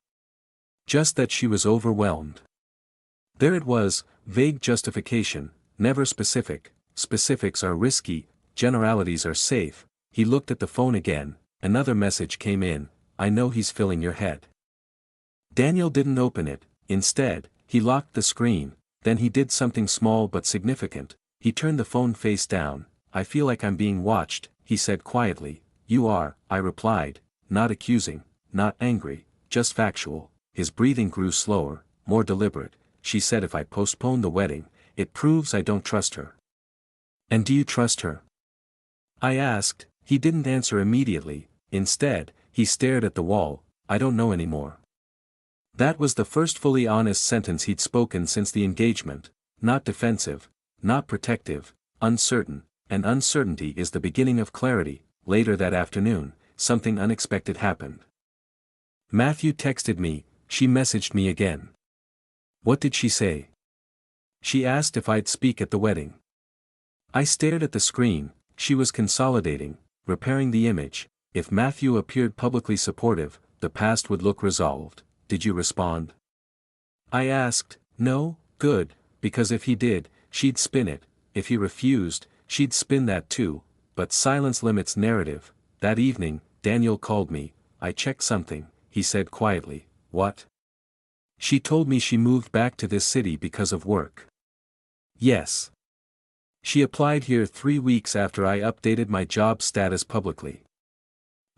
Just that she was overwhelmed. There it was, vague justification, never specific. Specifics are risky, generalities are safe. He looked at the phone again. Another message came in. I know he's filling your head. Daniel didn't open it. Instead, he locked the screen. Then he did something small but significant. He turned the phone face down. I feel like I'm being watched, he said quietly. You are, I replied, not accusing, not angry, just factual. His breathing grew slower, more deliberate. She said if I postpone the wedding, it proves I don't trust her. And do you trust her? I asked. He didn't answer immediately. Instead, he stared at the wall. I don't know anymore. That was the first fully honest sentence he'd spoken since the engagement. Not defensive, not protective, uncertain, and uncertainty is the beginning of clarity. Later that afternoon, something unexpected happened. Matthew texted me, she messaged me again. What did she say? She asked if I'd speak at the wedding. I stared at the screen. She was consolidating, repairing the image. If Matthew appeared publicly supportive, the past would look resolved. Did you respond? I asked. No, good, because if he did, she'd spin it. If he refused, she'd spin that too. But silence limits narrative. That evening, Daniel called me. I checked something, he said quietly. What? She told me she moved back to this city because of work. Yes. She applied here 3 weeks after I updated my job status publicly.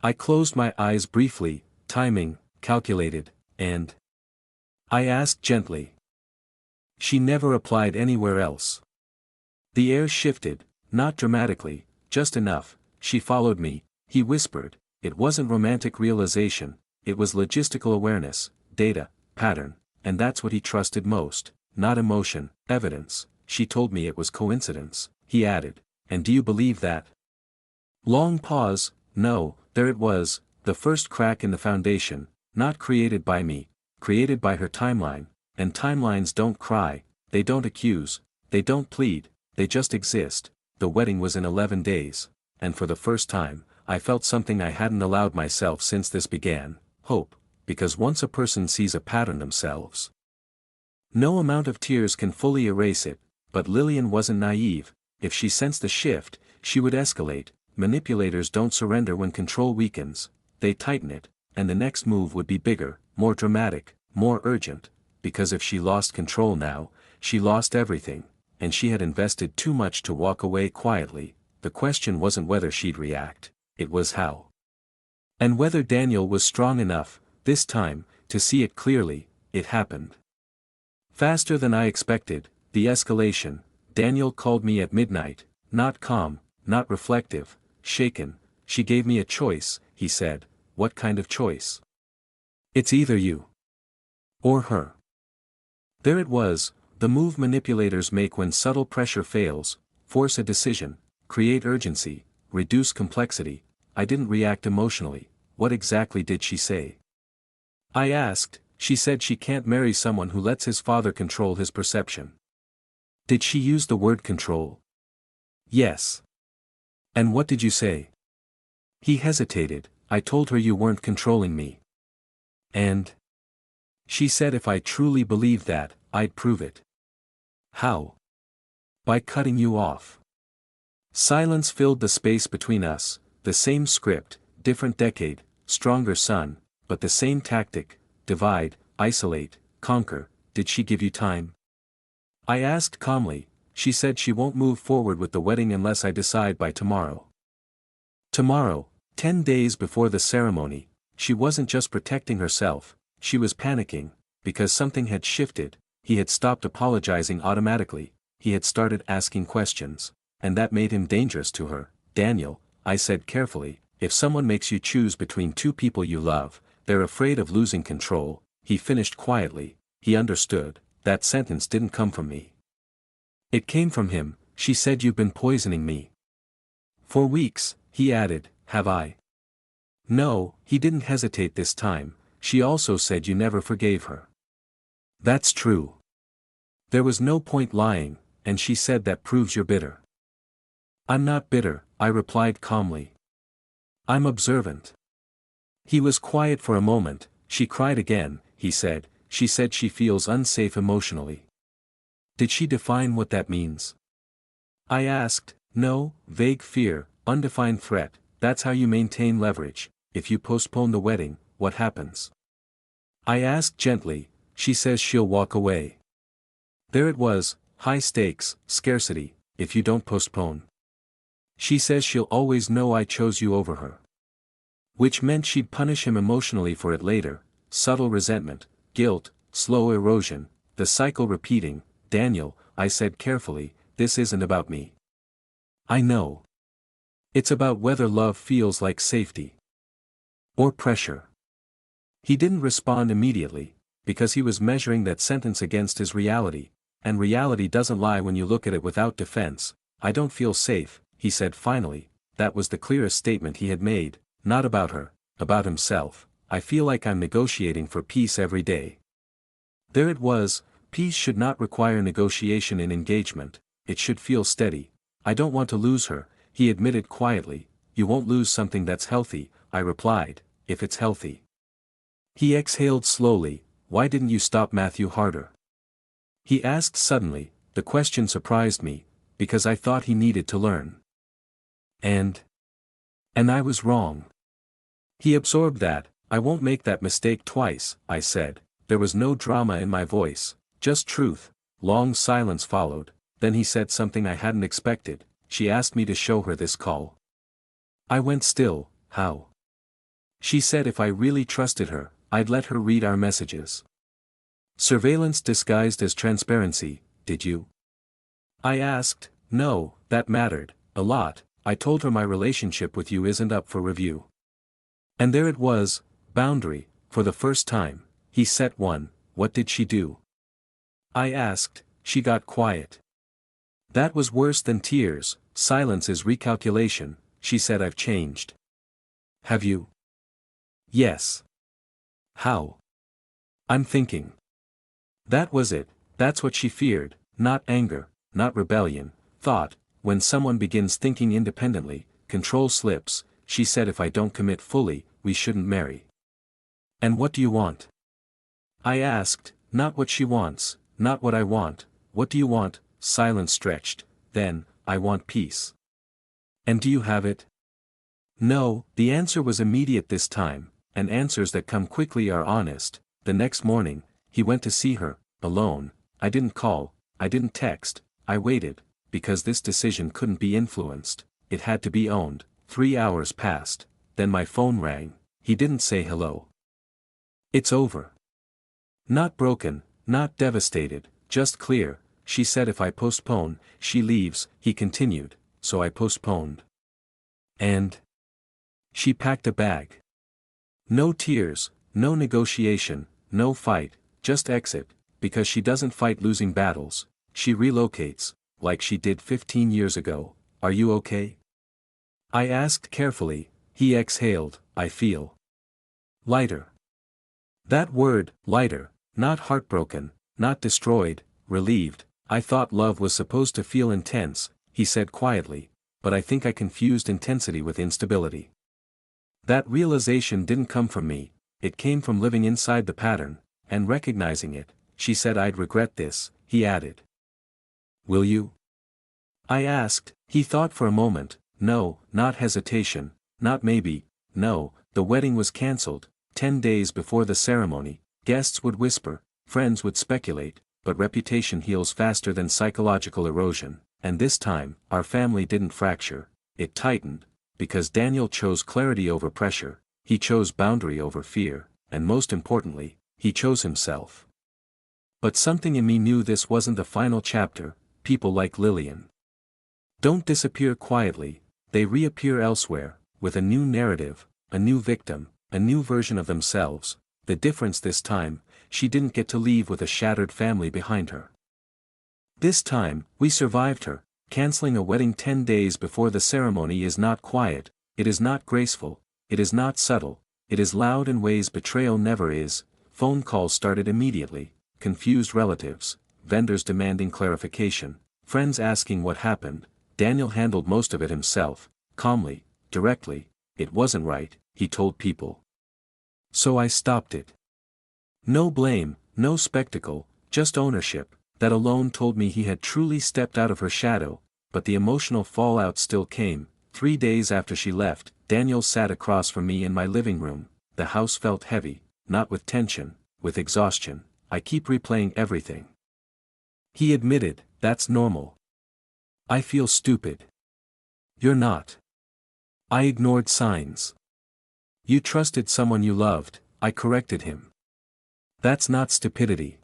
I closed my eyes briefly, timing, calculated, and I asked gently. She never applied anywhere else. The air shifted, not dramatically, just enough. She followed me, he whispered. It wasn't romantic realization, it was logistical awareness, data, pattern, and that's what he trusted most, not emotion, evidence. She told me it was coincidence, he added. And do you believe that? Long pause. No, there it was, the first crack in the foundation, not created by me, created by her timeline, and timelines don't cry, they don't accuse, they don't plead, they just exist. The wedding was in 11 days, and for the first time, I felt something I hadn't allowed myself since this began, hope, because once a person sees a pattern themselves, no amount of tears can fully erase it. But Lillian wasn't naive. If she sensed a shift, she would escalate. Manipulators don't surrender when control weakens, they tighten it, and the next move would be bigger, more dramatic, more urgent, because if she lost control now, she lost everything, and she had invested too much to walk away quietly. The question wasn't whether she'd react, it was how. And whether Daniel was strong enough, this time, to see it clearly. It happened faster than I expected. The escalation. Daniel called me at midnight, not calm, not reflective, shaken. She gave me a choice, he said. What kind of choice? It's either you or her. There it was, the move manipulators make when subtle pressure fails: force a decision, create urgency, reduce complexity. I didn't react emotionally. What exactly did she say? I asked. She said she can't marry someone who lets his father control his perception. Did she use the word control? Yes. And what did you say? He hesitated. I told her you weren't controlling me. And? She said if I truly believed that, I'd prove it. How? By cutting you off. Silence filled the space between us, the same script, different decade, stronger son, but the same tactic: divide, isolate, conquer. Did she give you time? I asked calmly. She said she won't move forward with the wedding unless I decide by tomorrow. Tomorrow, 10 days before the ceremony. She wasn't just protecting herself, she was panicking, because something had shifted. He had stopped apologizing automatically, he had started asking questions, and that made him dangerous to her. Daniel, I said carefully, if someone makes you choose between two people you love, they're afraid of losing control. He finished quietly. He understood. That sentence didn't come from me. It came from him. She said you've been poisoning me. For weeks, he added. Have I? No, he didn't hesitate this time. She also said you never forgave her. That's true. There was no point lying, and she said that proves you're bitter. I'm not bitter, I replied calmly. I'm observant. He was quiet for a moment. She cried again, he said. She said she feels unsafe emotionally. Did she define what that means? I asked. No, vague fear, undefined threat. That's how you maintain leverage. If you postpone the wedding, what happens? I asked gently. She says she'll walk away. There it was, high stakes, scarcity, if you don't postpone. She says she'll always know I chose you over her. Which meant she'd punish him emotionally for it later, subtle resentment, guilt, slow erosion, the cycle repeating. Daniel, I said carefully, this isn't about me. I know. It's about whether love feels like safety or pressure. He didn't respond immediately, because he was measuring that sentence against his reality, and reality doesn't lie when you look at it without defense. I don't feel safe, he said finally. That was the clearest statement he had made, not about her, about himself. I feel like I'm negotiating for peace every day. There it was, peace should not require negotiation in engagement, it should feel steady. I don't want to lose her, he admitted quietly. You won't lose something that's healthy, I replied, if it's healthy. He exhaled slowly. Why didn't you stop Matthew harder? He asked suddenly. The question surprised me, because I thought he needed to learn. And I was wrong. He absorbed that. I won't make that mistake twice, I said. There was no drama in my voice, just truth. Long silence followed, then he said something I hadn't expected. She asked me to show her this call. I went still. How? She said if I really trusted her, I'd let her read our messages. Surveillance disguised as transparency, did you? I asked. No, that mattered a lot. I told her my relationship with you isn't up for review. And there it was, boundary, for the first time. He set one. What did she do? I asked. She got quiet. That was worse than tears. Silence is recalculation. She said I've changed. Have you? Yes. How? I'm thinking. That was it. That's what she feared, not anger, not rebellion, thought. When someone begins thinking independently, control slips. She said if I don't commit fully, we shouldn't marry. And what do you want? I asked. Not what she wants, not what I want. What do you want? Silence stretched. Then, I want peace. And do you have it? No, the answer was immediate this time, and answers that come quickly are honest. The next morning, he went to see her, alone. I didn't call, I didn't text, I waited, because this decision couldn't be influenced, it had to be owned. 3 hours passed, then my phone rang. He didn't say hello. It's over. Not broken, not devastated, just clear. She said if I postpone, she leaves, he continued, so I postponed. And she packed a bag. No tears, no negotiation, no fight, just exit, because she doesn't fight losing battles, she relocates, like she did 15 years ago. Are you okay? I asked carefully. He exhaled. I feel lighter. That word, lighter, not heartbroken, not destroyed, relieved. I thought love was supposed to feel intense, he said quietly, but I think I confused intensity with instability. That realization didn't come from me, it came from living inside the pattern, and recognizing it. She said I'd regret this, he added. Will you? I asked. He thought for a moment. No, not hesitation, not maybe, no. The wedding was cancelled, 10 days before the ceremony. Guests would whisper, friends would speculate, but reputation heals faster than psychological erosion, and this time, our family didn't fracture, it tightened, because Daniel chose clarity over pressure, he chose boundary over fear, and most importantly, he chose himself. But something in me knew this wasn't the final chapter. People like Lillian don't disappear quietly, they reappear elsewhere, with a new narrative, a new victim, a new version of themselves. The difference this time, she didn't get to leave with a shattered family behind her. This time, we survived her. Canceling a wedding 10 days before the ceremony is not quiet, it is not graceful, it is not subtle, it is loud in ways betrayal never is. Phone calls started immediately, confused relatives, vendors demanding clarification, friends asking what happened. Daniel handled most of it himself, calmly, directly. It wasn't right, he told people. So I stopped it. No blame, no spectacle, just ownership. That alone told me he had truly stepped out of her shadow, but the emotional fallout still came. 3 days after she left, Daniel sat across from me in my living room. The house felt heavy, not with tension, with exhaustion. I keep replaying everything. He admitted, that's normal. I feel stupid. You're not. I ignored signs. You trusted someone you loved, I corrected him. That's not stupidity.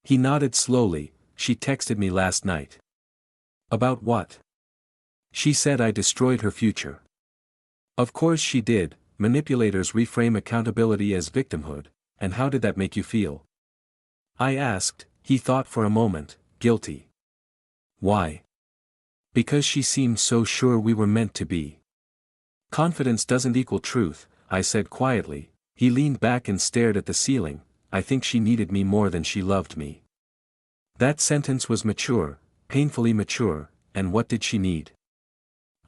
He nodded slowly. She texted me last night. About what? She said I destroyed her future. Of course she did. Manipulators reframe accountability as victimhood, and how did that make you feel? I asked. He thought for a moment. Guilty. Why? Because she seemed so sure we were meant to be. Confidence doesn't equal truth, I said quietly. He leaned back and stared at the ceiling. I think she needed me more than she loved me. That sentence was mature, painfully mature, and what did she need?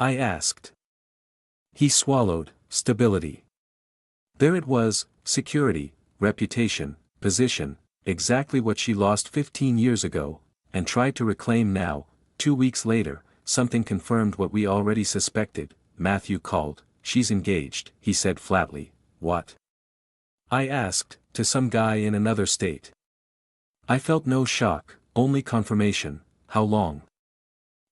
I asked. He swallowed. Stability. There it was, security, reputation, position, exactly what she lost 15 years ago, and tried to reclaim now. 2 weeks later, something confirmed what we already suspected. Matthew called. She's engaged, he said flatly. What? I asked. To some guy in another state. I felt no shock, only confirmation. How long?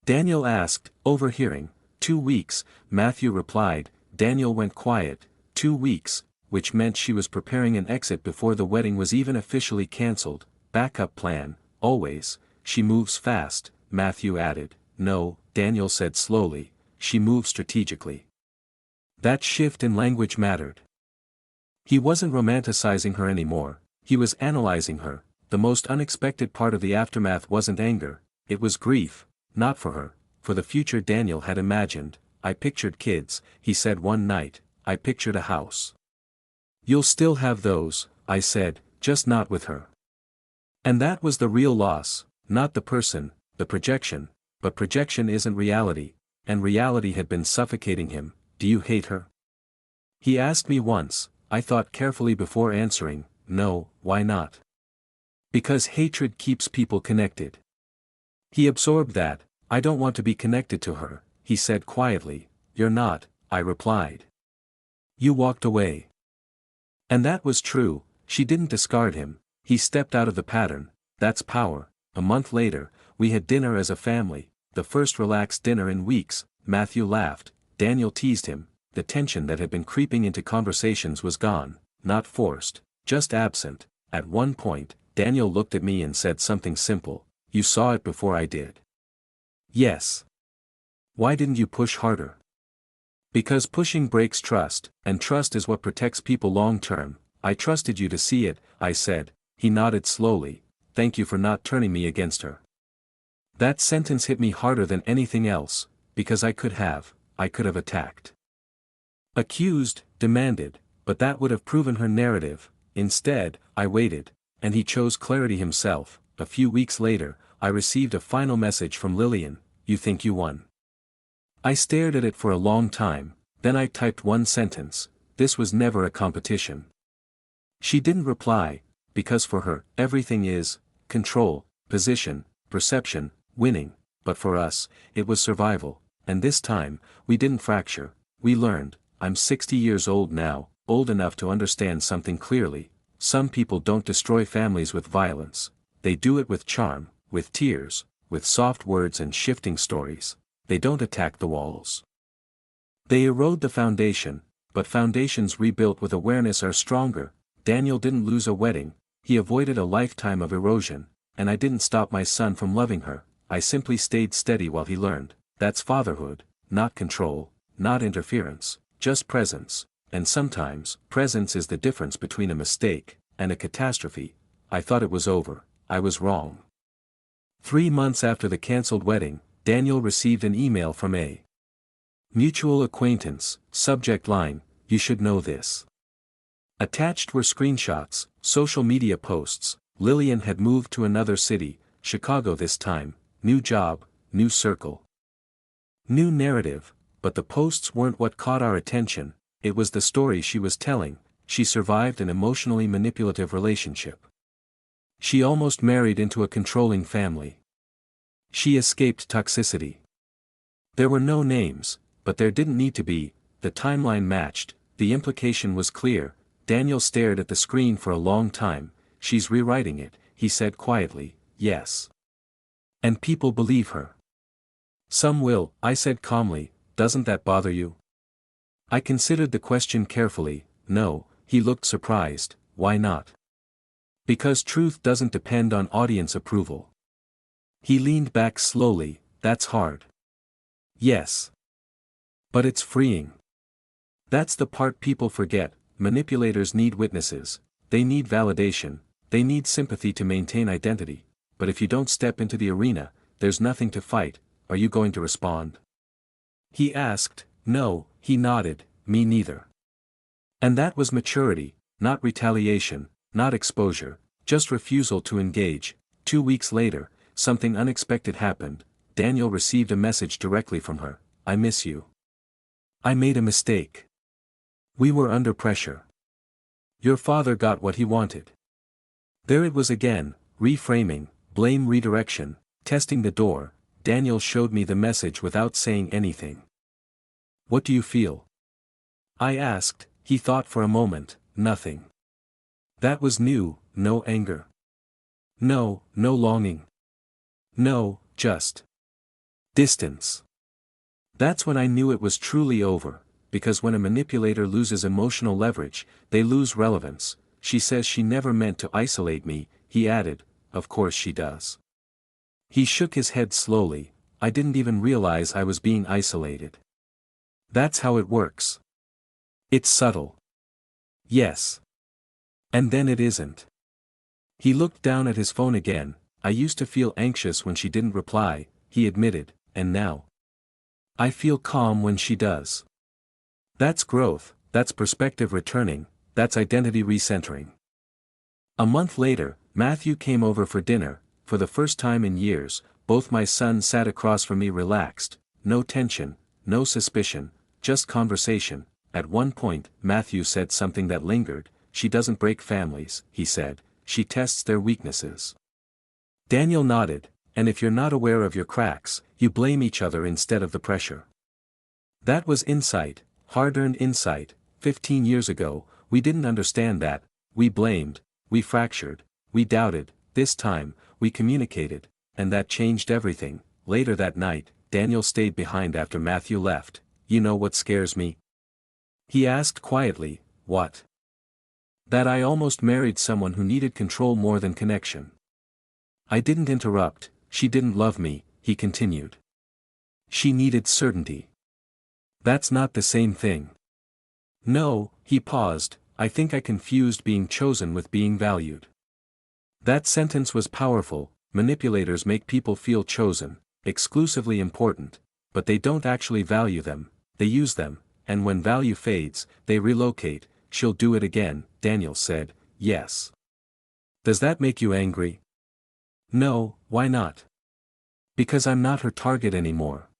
Daniel asked, overhearing. 2 weeks, Matthew replied. Daniel went quiet. 2 weeks, which meant she was preparing an exit before the wedding was even officially cancelled. Backup plan, always. She moves fast, Matthew added. No, Daniel said slowly. She moves strategically. That shift in language mattered. He wasn't romanticizing her anymore, he was analyzing her. The most unexpected part of the aftermath wasn't anger, it was grief, not for her, for the future Daniel had imagined. I pictured kids, he said one night. I pictured a house. You'll still have those, I said, just not with her. And that was the real loss, not the person, the projection. But projection isn't reality, and reality had been suffocating him. Do you hate her? He asked me once. I thought carefully before answering. No, why not? Because hatred keeps people connected. He absorbed that. I don't want to be connected to her, he said quietly. You're not, I replied. You walked away. And that was true. She didn't discard him. He stepped out of the pattern. That's power. A month later, we had dinner as a family, the first relaxed dinner in weeks. Matthew laughed. Daniel teased him. The tension that had been creeping into conversations was gone, not forced, just absent. At one point, Daniel looked at me and said something simple. You saw it before I did. Yes. Why didn't you push harder? Because pushing breaks trust, and trust is what protects people long term. I trusted you to see it, I said. He nodded slowly. Thank you for not turning me against her. That sentence hit me harder than anything else, because I could have attacked. Accused, demanded, but that would have proven her narrative. Instead, I waited, and he chose clarity himself. A few weeks later, I received a final message from Lillian. You think you won? I stared at it for a long time, then I typed one sentence. This was never a competition. She didn't reply, because for her, everything is control, position, perception, winning, but for us, it was survival, and this time, we didn't fracture, we learned. I'm 60 years old now, old enough to understand something clearly. Some people don't destroy families with violence, they do it with charm, with tears, with soft words and shifting stories. They don't attack the walls. They erode the foundation, but foundations rebuilt with awareness are stronger. Daniel didn't lose a wedding, he avoided a lifetime of erosion, and I didn't stop my son from loving her. I simply stayed steady while he learned. That's fatherhood, not control, not interference, just presence, and sometimes, presence is the difference between a mistake and a catastrophe. I thought it was over, I was wrong. 3 months after the cancelled wedding, Daniel received an email from a mutual acquaintance. Subject line, you should know this. Attached were screenshots, social media posts. Lillian had moved to another city, Chicago this time, new job, new circle. New narrative, but the posts weren't what caught our attention, it was the story she was telling. She survived an emotionally manipulative relationship. She almost married into a controlling family. She escaped toxicity. There were no names, but there didn't need to be. The timeline matched, the implication was clear. Daniel stared at the screen for a long time. She's rewriting it, he said quietly. Yes. And people believe her. Some will, I said calmly, doesn't that bother you? I considered the question carefully. No, he looked surprised. Why not? Because truth doesn't depend on audience approval. He leaned back slowly. That's hard. Yes. But it's freeing. That's the part people forget. Manipulators need witnesses. They need validation. They need sympathy to maintain identity. But if you don't step into the arena, there's nothing to fight. Are you going to respond? He asked. No, he nodded. Me neither. And that was maturity, not retaliation, not exposure, just refusal to engage. 2 weeks later, something unexpected happened. Daniel received a message directly from her. I miss you. I made a mistake. We were under pressure. Your father got what he wanted. There it was again, reframing, blame redirection, testing the door. Daniel showed me the message without saying anything. What do you feel? I asked. He thought for a moment. Nothing. That was new. No anger. No longing. No, just distance. That's when I knew it was truly over, because when a manipulator loses emotional leverage, they lose relevance. She says she never meant to isolate me, he added. Of course she does. He shook his head slowly. I didn't even realize I was being isolated. That's how it works. It's subtle. Yes. And then it isn't. He looked down at his phone again. I used to feel anxious when she didn't reply, he admitted, and now I feel calm when she does. That's growth, that's perspective returning, that's identity recentering. A month later, Matthew came over for dinner. For the first time in years, both my sons sat across from me relaxed, no tension, no suspicion, just conversation. At one point, Matthew said something that lingered. She doesn't break families, he said, she tests their weaknesses. Daniel nodded, and if you're not aware of your cracks, you blame each other instead of the pressure. That was insight, hard-earned insight. 15 years ago, we didn't understand that. We blamed, we fractured, we doubted. This time, we communicated, and that changed everything. Later that night, Daniel stayed behind after Matthew left. You know what scares me? He asked quietly. What? That I almost married someone who needed control more than connection. I didn't interrupt. She didn't love me, he continued. She needed certainty. That's not the same thing. No, he paused. I think I confused being chosen with being valued. That sentence was powerful. Manipulators make people feel chosen, exclusively important, but they don't actually value them, they use them, and when value fades, they relocate. She'll do it again, Daniel said. Yes. Does that make you angry? No, why not? Because I'm not her target anymore.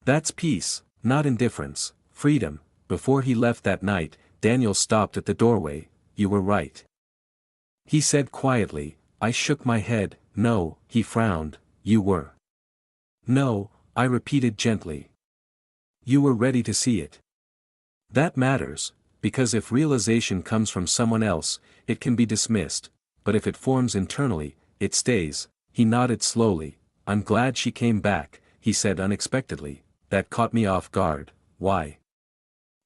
That's peace, not indifference, freedom. Before he left that night, Daniel stopped at the doorway. You were right. He said quietly. I shook my head. No, he frowned. You were. No, I repeated gently. You were ready to see it. That matters, because if realization comes from someone else, it can be dismissed, but if it forms internally, it stays. He nodded slowly. I'm glad she came back, he said unexpectedly. That caught me off guard. Why?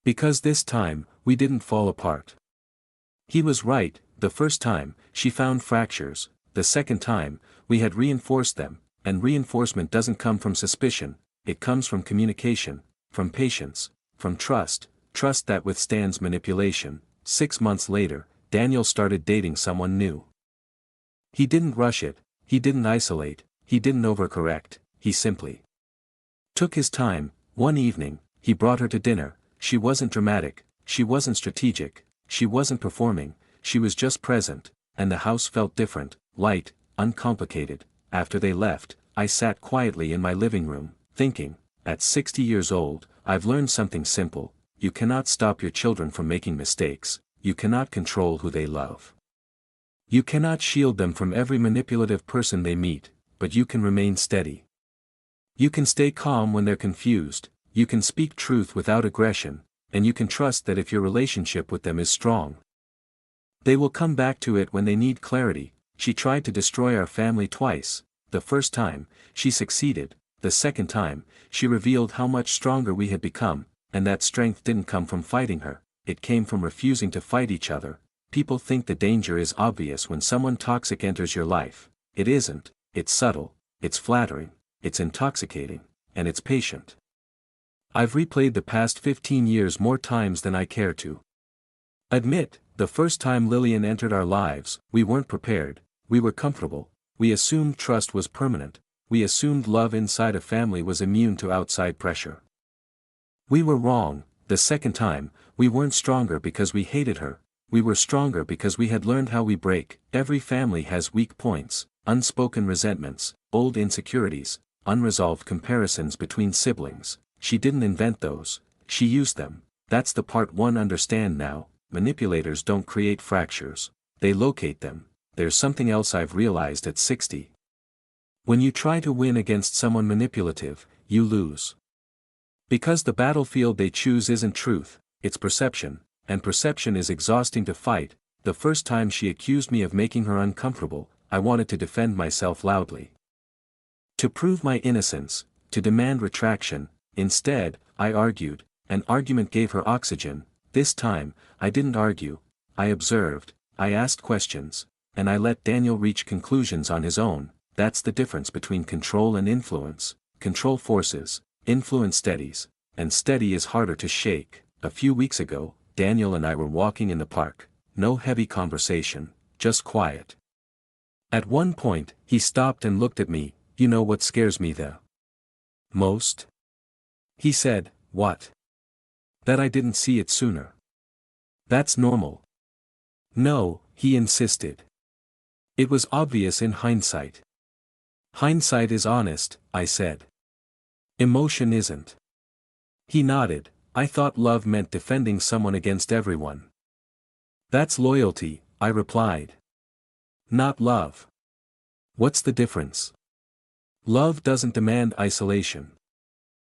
Because this time, we didn't fall apart. He was right. The first time, she found fractures. The second time, we had reinforced them, and reinforcement doesn't come from suspicion, it comes from communication, from patience, from trust that withstands manipulation. 6 months later, Daniel started dating someone new. He didn't rush it, he didn't isolate, he didn't overcorrect, he simply took his time. One evening, he brought her to dinner. She wasn't dramatic, she wasn't strategic, she wasn't performing, she was just present, and the house felt different, light, uncomplicated. After they left, I sat quietly in my living room, thinking, at 60 years old, I've learned something simple. You cannot stop your children from making mistakes, you cannot control who they love. You cannot shield them from every manipulative person they meet, but you can remain steady. You can stay calm when they're confused, you can speak truth without aggression, and you can trust that if your relationship with them is strong, they will come back to it when they need clarity. She tried to destroy our family twice. The first time, she succeeded, the second time, she revealed how much stronger we had become, and that strength didn't come from fighting her, it came from refusing to fight each other. People think the danger is obvious when someone toxic enters your life. It isn't, it's subtle, it's flattering, it's intoxicating, and it's patient. I've replayed the past 15 years more times than I care to admit. The first time Lillian entered our lives, we weren't prepared, we were comfortable, we assumed trust was permanent, we assumed love inside a family was immune to outside pressure. We were wrong. The second time, we weren't stronger because we hated her, we were stronger because we had learned how we break. Every family has weak points, unspoken resentments, old insecurities, unresolved comparisons between siblings. She didn't invent those, she used them. That's the part one understand now. Manipulators don't create fractures, they locate them. There's something else I've realized at 60. When you try to win against someone manipulative, you lose. Because the battlefield they choose isn't truth, it's perception, and perception is exhausting to fight. The first time she accused me of making her uncomfortable, I wanted to defend myself loudly. To prove my innocence, to demand retraction. Instead, I argued. An argument gave her oxygen. This time, I didn't argue, I observed, I asked questions, and I let Daniel reach conclusions on his own. That's the difference between control and influence. Control forces, influence steadies, and steady is harder to shake. A few weeks ago, Daniel and I were walking in the park, no heavy conversation, just quiet. At one point, he stopped and looked at me. You know what scares me the most? He said, what? That I didn't see it sooner. That's normal. No, he insisted. It was obvious in hindsight. Hindsight is honest, I said. Emotion isn't. He nodded. I thought love meant defending someone against everyone. That's loyalty, I replied. Not love. What's the difference? Love doesn't demand isolation.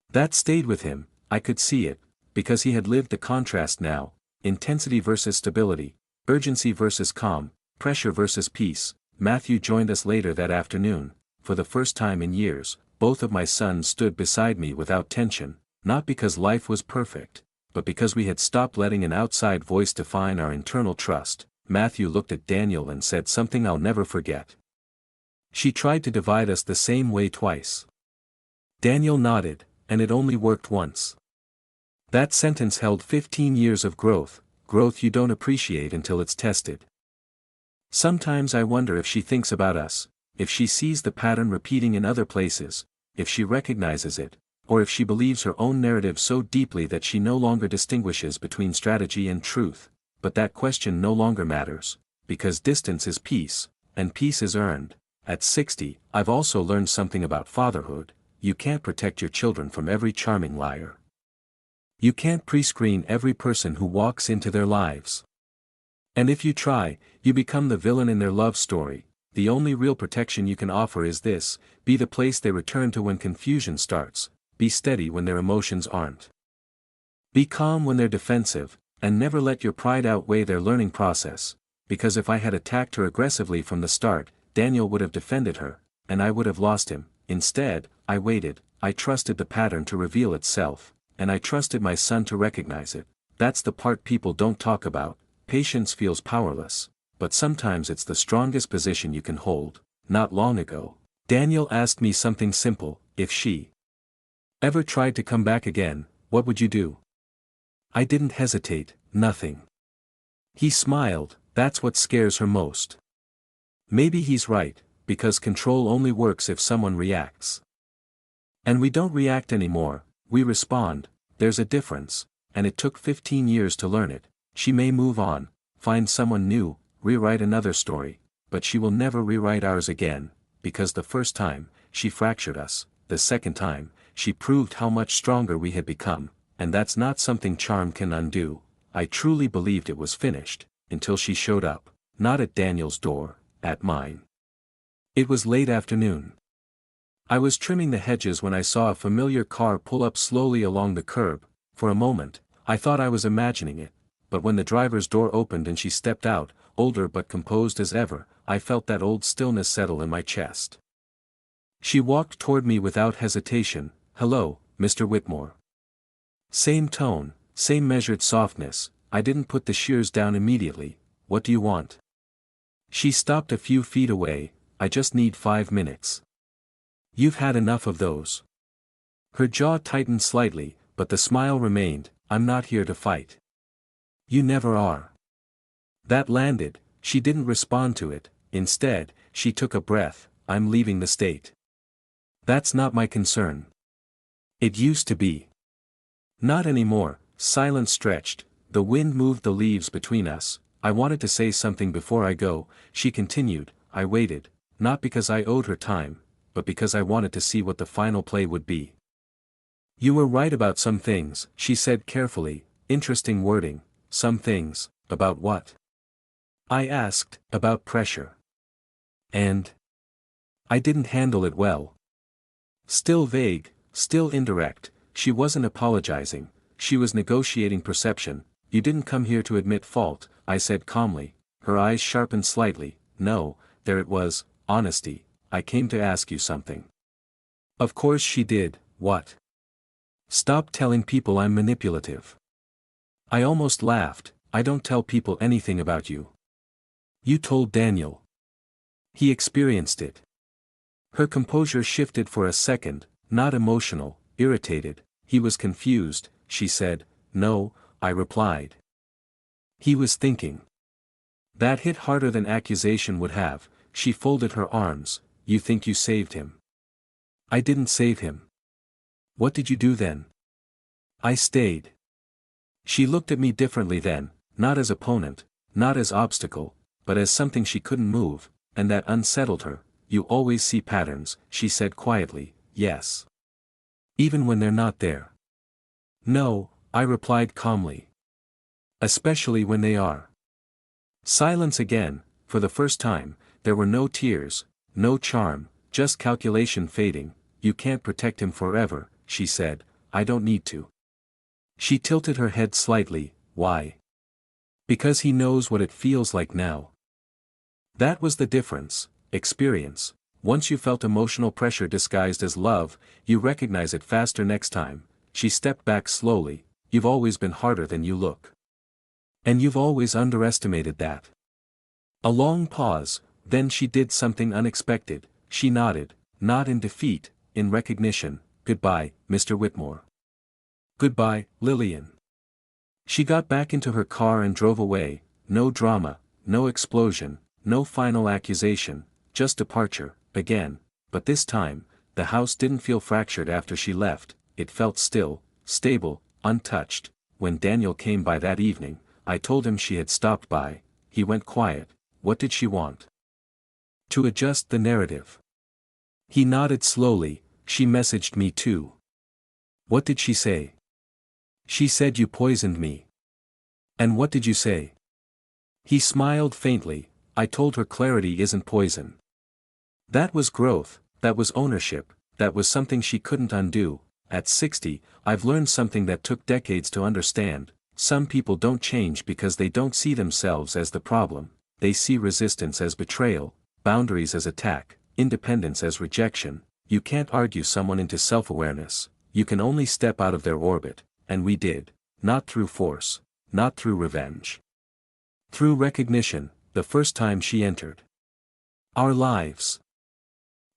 That stayed with him, I could see it, because he had lived the contrast now, intensity versus stability, urgency versus calm, pressure versus peace. Matthew joined us later that afternoon. For the first time in years, both of my sons stood beside me without tension, not because life was perfect, but because we had stopped letting an outside voice define our internal trust. Matthew looked at Daniel and said something I'll never forget. She tried to divide us the same way twice. Daniel nodded, and it only worked once. That sentence held 15 years of growth you don't appreciate until it's tested. Sometimes I wonder if she thinks about us, if she sees the pattern repeating in other places, if she recognizes it, or if she believes her own narrative so deeply that she no longer distinguishes between strategy and truth. But that question no longer matters, because distance is peace, and peace is earned. At 60, I've also learned something about fatherhood. You can't protect your children from every charming liar. You can't pre-screen every person who walks into their lives. And if you try, you become the villain in their love story. The only real protection you can offer is this: be the place they return to when confusion starts, be steady when their emotions aren't. Be calm when they're defensive, and never let your pride outweigh their learning process, because if I had attacked her aggressively from the start, Daniel would have defended her, and I would have lost him. Instead, I waited, I trusted the pattern to reveal itself, and I trusted my son to recognize it. That's the part people don't talk about. Patience feels powerless, but sometimes it's the strongest position you can hold. Not long ago, Daniel asked me something simple: if she ever tried to come back again, what would you do? I didn't hesitate, nothing. He smiled. That's what scares her most. Maybe he's right, because control only works if someone reacts. And we don't react anymore, we respond. There's a difference, and it took 15 years to learn it. She may move on, find someone new, rewrite another story, but she will never rewrite ours again, because the first time, she fractured us. The second time, she proved how much stronger we had become, and that's not something charm can undo. I truly believed it was finished, until she showed up, not at Daniel's door, at mine. It was late afternoon. I was trimming the hedges when I saw a familiar car pull up slowly along the curb. For a moment, I thought I was imagining it, but when the driver's door opened and she stepped out, older but composed as ever, I felt that old stillness settle in my chest. She walked toward me without hesitation. "Hello, Mr. Whitmore." Same tone, same measured softness. I didn't put the shears down immediately. "What do you want?" She stopped a few feet away. "I just need 5 minutes." "You've had enough of those." Her jaw tightened slightly, but the smile remained. "I'm not here to fight." "You never are." That landed. She didn't respond to it. Instead, she took a breath. "I'm leaving the state." "That's not my concern." "It used to be." "Not anymore." Silence stretched. The wind moved the leaves between us. "I wanted to say something before I go," she continued. "I waited, not because I owed her time, but because I wanted to see what the final play would be." "You were right about some things," she said carefully. "Interesting wording. Some things." "About what?" I asked. "About pressure." "And?" "I didn't handle it well." Still vague, still indirect, she wasn't apologizing, she was negotiating perception. "You didn't come here to admit fault," I said calmly. Her eyes sharpened slightly. "No, there it was, honesty. I came to ask you something." Of course she did. "What?" "Stop telling people I'm manipulative." I almost laughed. "I don't tell people anything about you." "You told Daniel. He experienced it." Her composure shifted for a second, not emotional, irritated. "He was confused," she said. "No," I replied. "He was thinking." That hit harder than accusation would have. She folded her arms. "You think you saved him?" "I didn't save him." "What did you do then?" "I stayed." She looked at me differently then, not as opponent, not as obstacle, but as something she couldn't move, and that unsettled her. "You always see patterns," she said quietly. "Yes. Even when they're not there." "No," I replied calmly. "Especially when they are." Silence again. For the first time, there were no tears, no charm, just calculation fading. "You can't protect him forever," she said. "I don't need to." She tilted her head slightly. "Why?" "Because he knows what it feels like now." That was the difference. Experience. Once you felt emotional pressure disguised as love, you recognize it faster next time. She stepped back slowly. "You've always been harder than you look. And you've always underestimated that." A long pause, then she did something unexpected. She nodded, not in defeat, in recognition. "Goodbye, Mr. Whitmore." "Goodbye, Lillian." She got back into her car and drove away. No drama, no explosion, no final accusation, just departure, again. But this time, the house didn't feel fractured after she left. It felt still, stable, untouched. When Daniel came by that evening, I told him she had stopped by. He went quiet. What did she want? To adjust the narrative. He nodded slowly. "She messaged me too." "What did she say?" "She said you poisoned me." "And what did you say?" He smiled faintly. "I told her clarity isn't poison." That was growth, that was ownership, that was something she couldn't undo. At 60, I've learned something that took decades to understand. Some people don't change because they don't see themselves as the problem. They see resistance as betrayal, boundaries as attack, independence as rejection. You can't argue someone into self-awareness. You can only step out of their orbit, and we did. Not through force, not through revenge. Through recognition, the first time she entered our lives.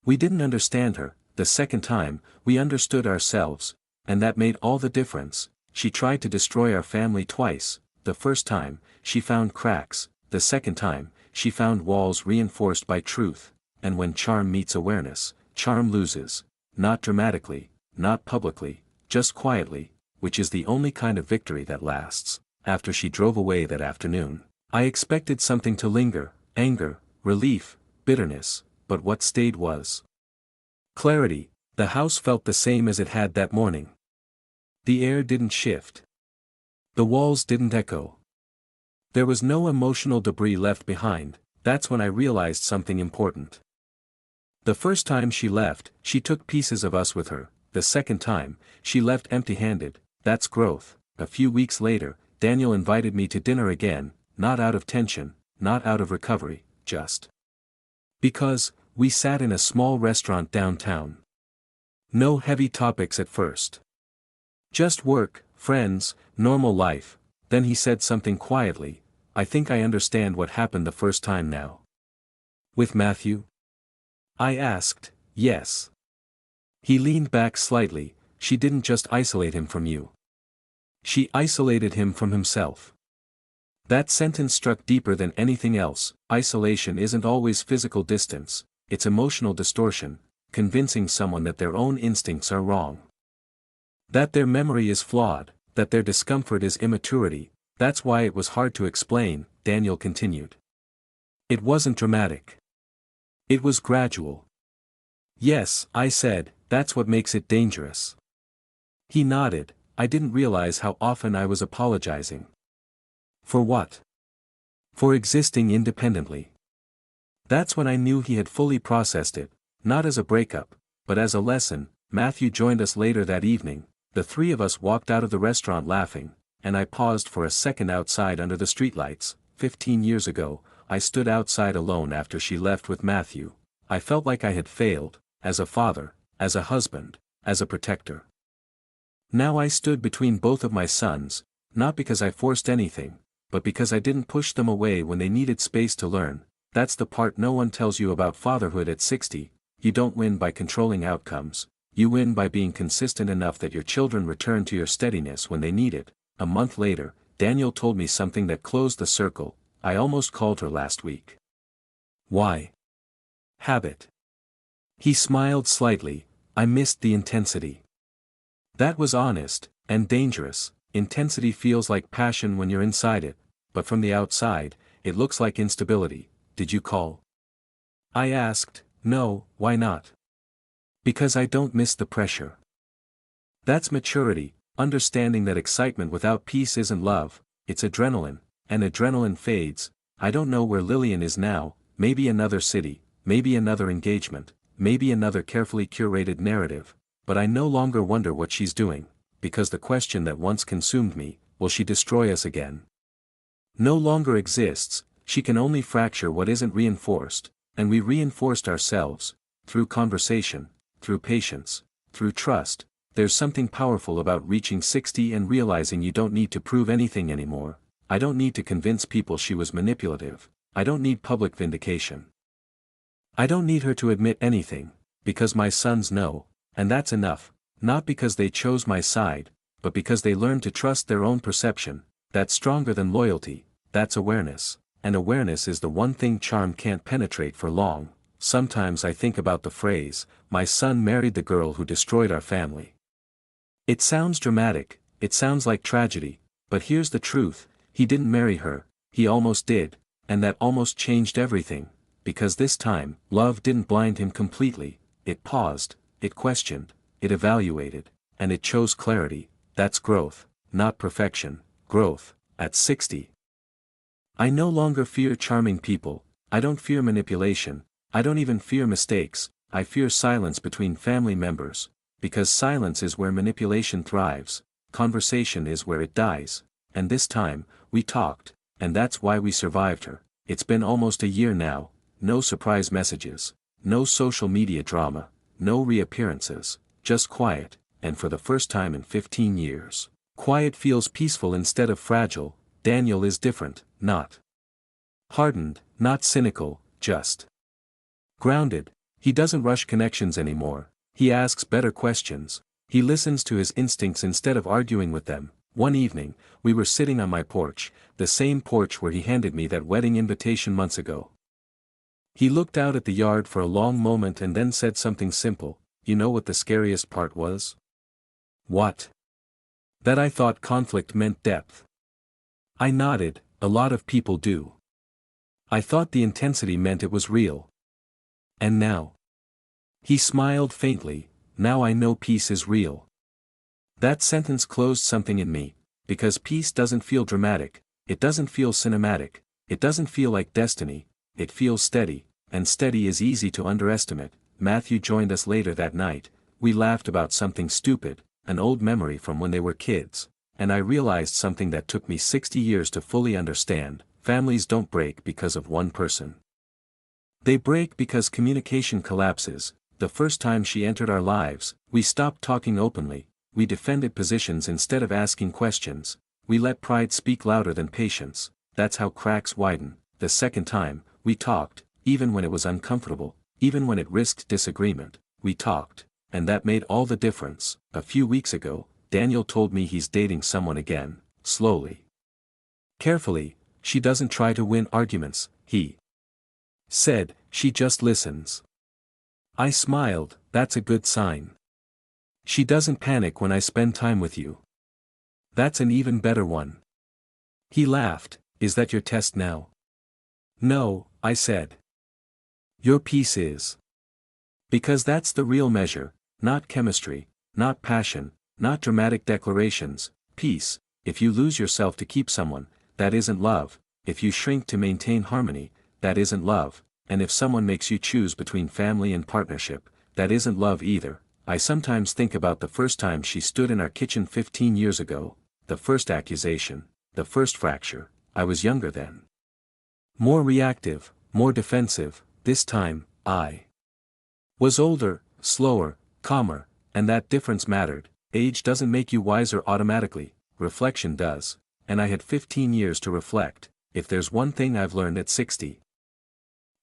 We didn't understand her. The second time, we understood ourselves, and that made all the difference. She tried to destroy our family twice. The first time, she found cracks. The second time, she found walls reinforced by truth. And when charm meets awareness, charm loses. Not dramatically, not publicly, just quietly, which is the only kind of victory that lasts. After she drove away that afternoon, I expected something to linger: anger, relief, bitterness, but what stayed was clarity. The house felt the same as it had that morning. The air didn't shift. The walls didn't echo. There was no emotional debris left behind. That's when I realized something important. The first time she left, she took pieces of us with her. The second time, she left empty-handed. That's growth. A few weeks later, Daniel invited me to dinner again, not out of tension, not out of recovery, just because, We sat in a small restaurant downtown. No heavy topics at first. Just work, friends, normal life. Then he said something quietly. I think I understand what happened the first time now. With Matthew? I asked. Yes. He leaned back slightly. She didn't just isolate him from you. She isolated him from himself. That sentence struck deeper than anything else. Isolation isn't always physical distance, it's emotional distortion, convincing someone that their own instincts are wrong. That their memory is flawed, that their discomfort is immaturity. That's why it was hard to explain, Daniel continued. It wasn't dramatic. It was gradual. Yes, I said, that's what makes it dangerous. He nodded. I didn't realize how often I was apologizing. For what? For existing independently. That's when I knew he had fully processed it, not as a breakup, but as a lesson. Matthew joined us later that evening. The three of us walked out of the restaurant laughing, and I paused for a second outside under the streetlights. 15 years ago, I stood outside alone after she left with Matthew. I felt like I had failed, as a father, as a husband, as a protector. Now I stood between both of my sons, not because I forced anything, but because I didn't push them away when they needed space to learn. That's the part no one tells you about fatherhood at 60. You don't win by controlling outcomes, you win by being consistent enough that your children return to your steadiness when they need it. A month later, Daniel told me something that closed the circle. I almost called her last week. Why? Habit. He smiled slightly. I missed the intensity. That was honest, and dangerous. Intensity feels like passion when you're inside it, but from the outside, it looks like instability. Did you call? I asked. No, why not? Because I don't miss the pressure. That's maturity, understanding that excitement without peace isn't love, it's adrenaline, and adrenaline fades. I don't know where Lillian is now, maybe another city, maybe another engagement, maybe another carefully curated narrative, but I no longer wonder what she's doing, because the question that once consumed me, will she destroy us again? No longer exists. She can only fracture what isn't reinforced, and we reinforced ourselves, through conversation, through patience, through trust. There's something powerful about reaching 60 and realizing you don't need to prove anything anymore. I don't need to convince people she was manipulative. I don't need public vindication. I don't need her to admit anything, because my sons know, and that's enough, not because they chose my side, but because they learned to trust their own perception. That's stronger than loyalty, that's awareness. And awareness is the one thing charm can't penetrate for long. Sometimes I think about the phrase, my son married the girl who destroyed our family. It sounds dramatic, it sounds like tragedy, but here's the truth, he didn't marry her, he almost did, and that almost changed everything, because this time, love didn't blind him completely, it paused, it questioned, it evaluated, and it chose clarity. That's growth, not perfection, growth, at 60. I no longer fear charming people, I don't fear manipulation, I don't even fear mistakes, I fear silence between family members, because silence is where manipulation thrives, conversation is where it dies, and this time, we talked, and that's why we survived her. It's been almost a year now, no surprise messages, no social media drama, no reappearances, just quiet, and for the first time in 15 years, quiet feels peaceful instead of fragile. Daniel is different, not hardened, not cynical, just grounded. He doesn't rush connections anymore, he asks better questions, he listens to his instincts instead of arguing with them. One evening, we were sitting on my porch, the same porch where he handed me that wedding invitation months ago. He looked out at the yard for a long moment and then said something simple. You know what the scariest part was? What? That I thought conflict meant depth. I nodded. A lot of people do. I thought the intensity meant it was real. And now? He smiled faintly. Now I know peace is real. That sentence closed something in me, because peace doesn't feel dramatic, it doesn't feel cinematic, it doesn't feel like destiny, it feels steady, and steady is easy to underestimate. Matthew joined us later that night. We laughed about something stupid, an old memory from when they were kids. And I realized something that took me 60 years to fully understand. Families don't break because of one person. They break because communication collapses. The first time she entered our lives, we stopped talking openly, we defended positions instead of asking questions, we let pride speak louder than patience. That's how cracks widen. The second time, we talked, even when it was uncomfortable, even when it risked disagreement, we talked, and that made all the difference. A few weeks ago, Daniel told me he's dating someone again, slowly. Carefully, she doesn't try to win arguments, he said, she just listens. I smiled, that's a good sign. She doesn't panic when I spend time with you. That's an even better one. He laughed, is that your test now? No, I said. Your piece is. Because that's the real measure, not chemistry, not passion, not dramatic declarations, peace. If you lose yourself to keep someone, that isn't love. If you shrink to maintain harmony, that isn't love. And if someone makes you choose between family and partnership, that isn't love either. I sometimes think about the first time she stood in our kitchen 15 years ago, the first accusation, the first fracture. I was younger then. More reactive, more defensive. This time, I was older, slower, calmer, and that difference mattered. Age doesn't make you wiser automatically, reflection does, and I had 15 years to reflect. If there's one thing I've learned at 60,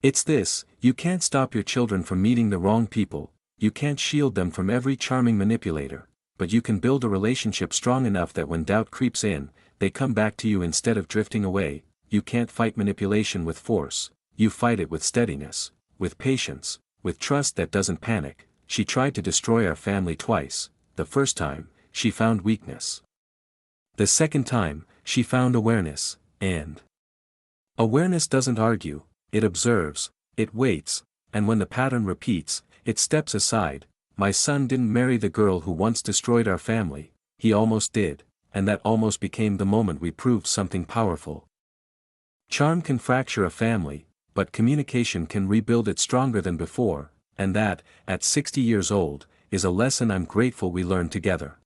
it's this: you can't stop your children from meeting the wrong people, you can't shield them from every charming manipulator, but you can build a relationship strong enough that when doubt creeps in, they come back to you instead of drifting away. You can't fight manipulation with force, you fight it with steadiness, with patience, with trust that doesn't panic. She tried to destroy our family twice. The first time, she found weakness. The second time, she found awareness, and awareness doesn't argue. It observes, it waits, and when the pattern repeats, it steps aside. My son didn't marry the girl who once destroyed our family, he almost did, and that almost became the moment we proved something powerful. Charm can fracture a family, but communication can rebuild it stronger than before, and that, at 60 years old, is a lesson I'm grateful we learned together.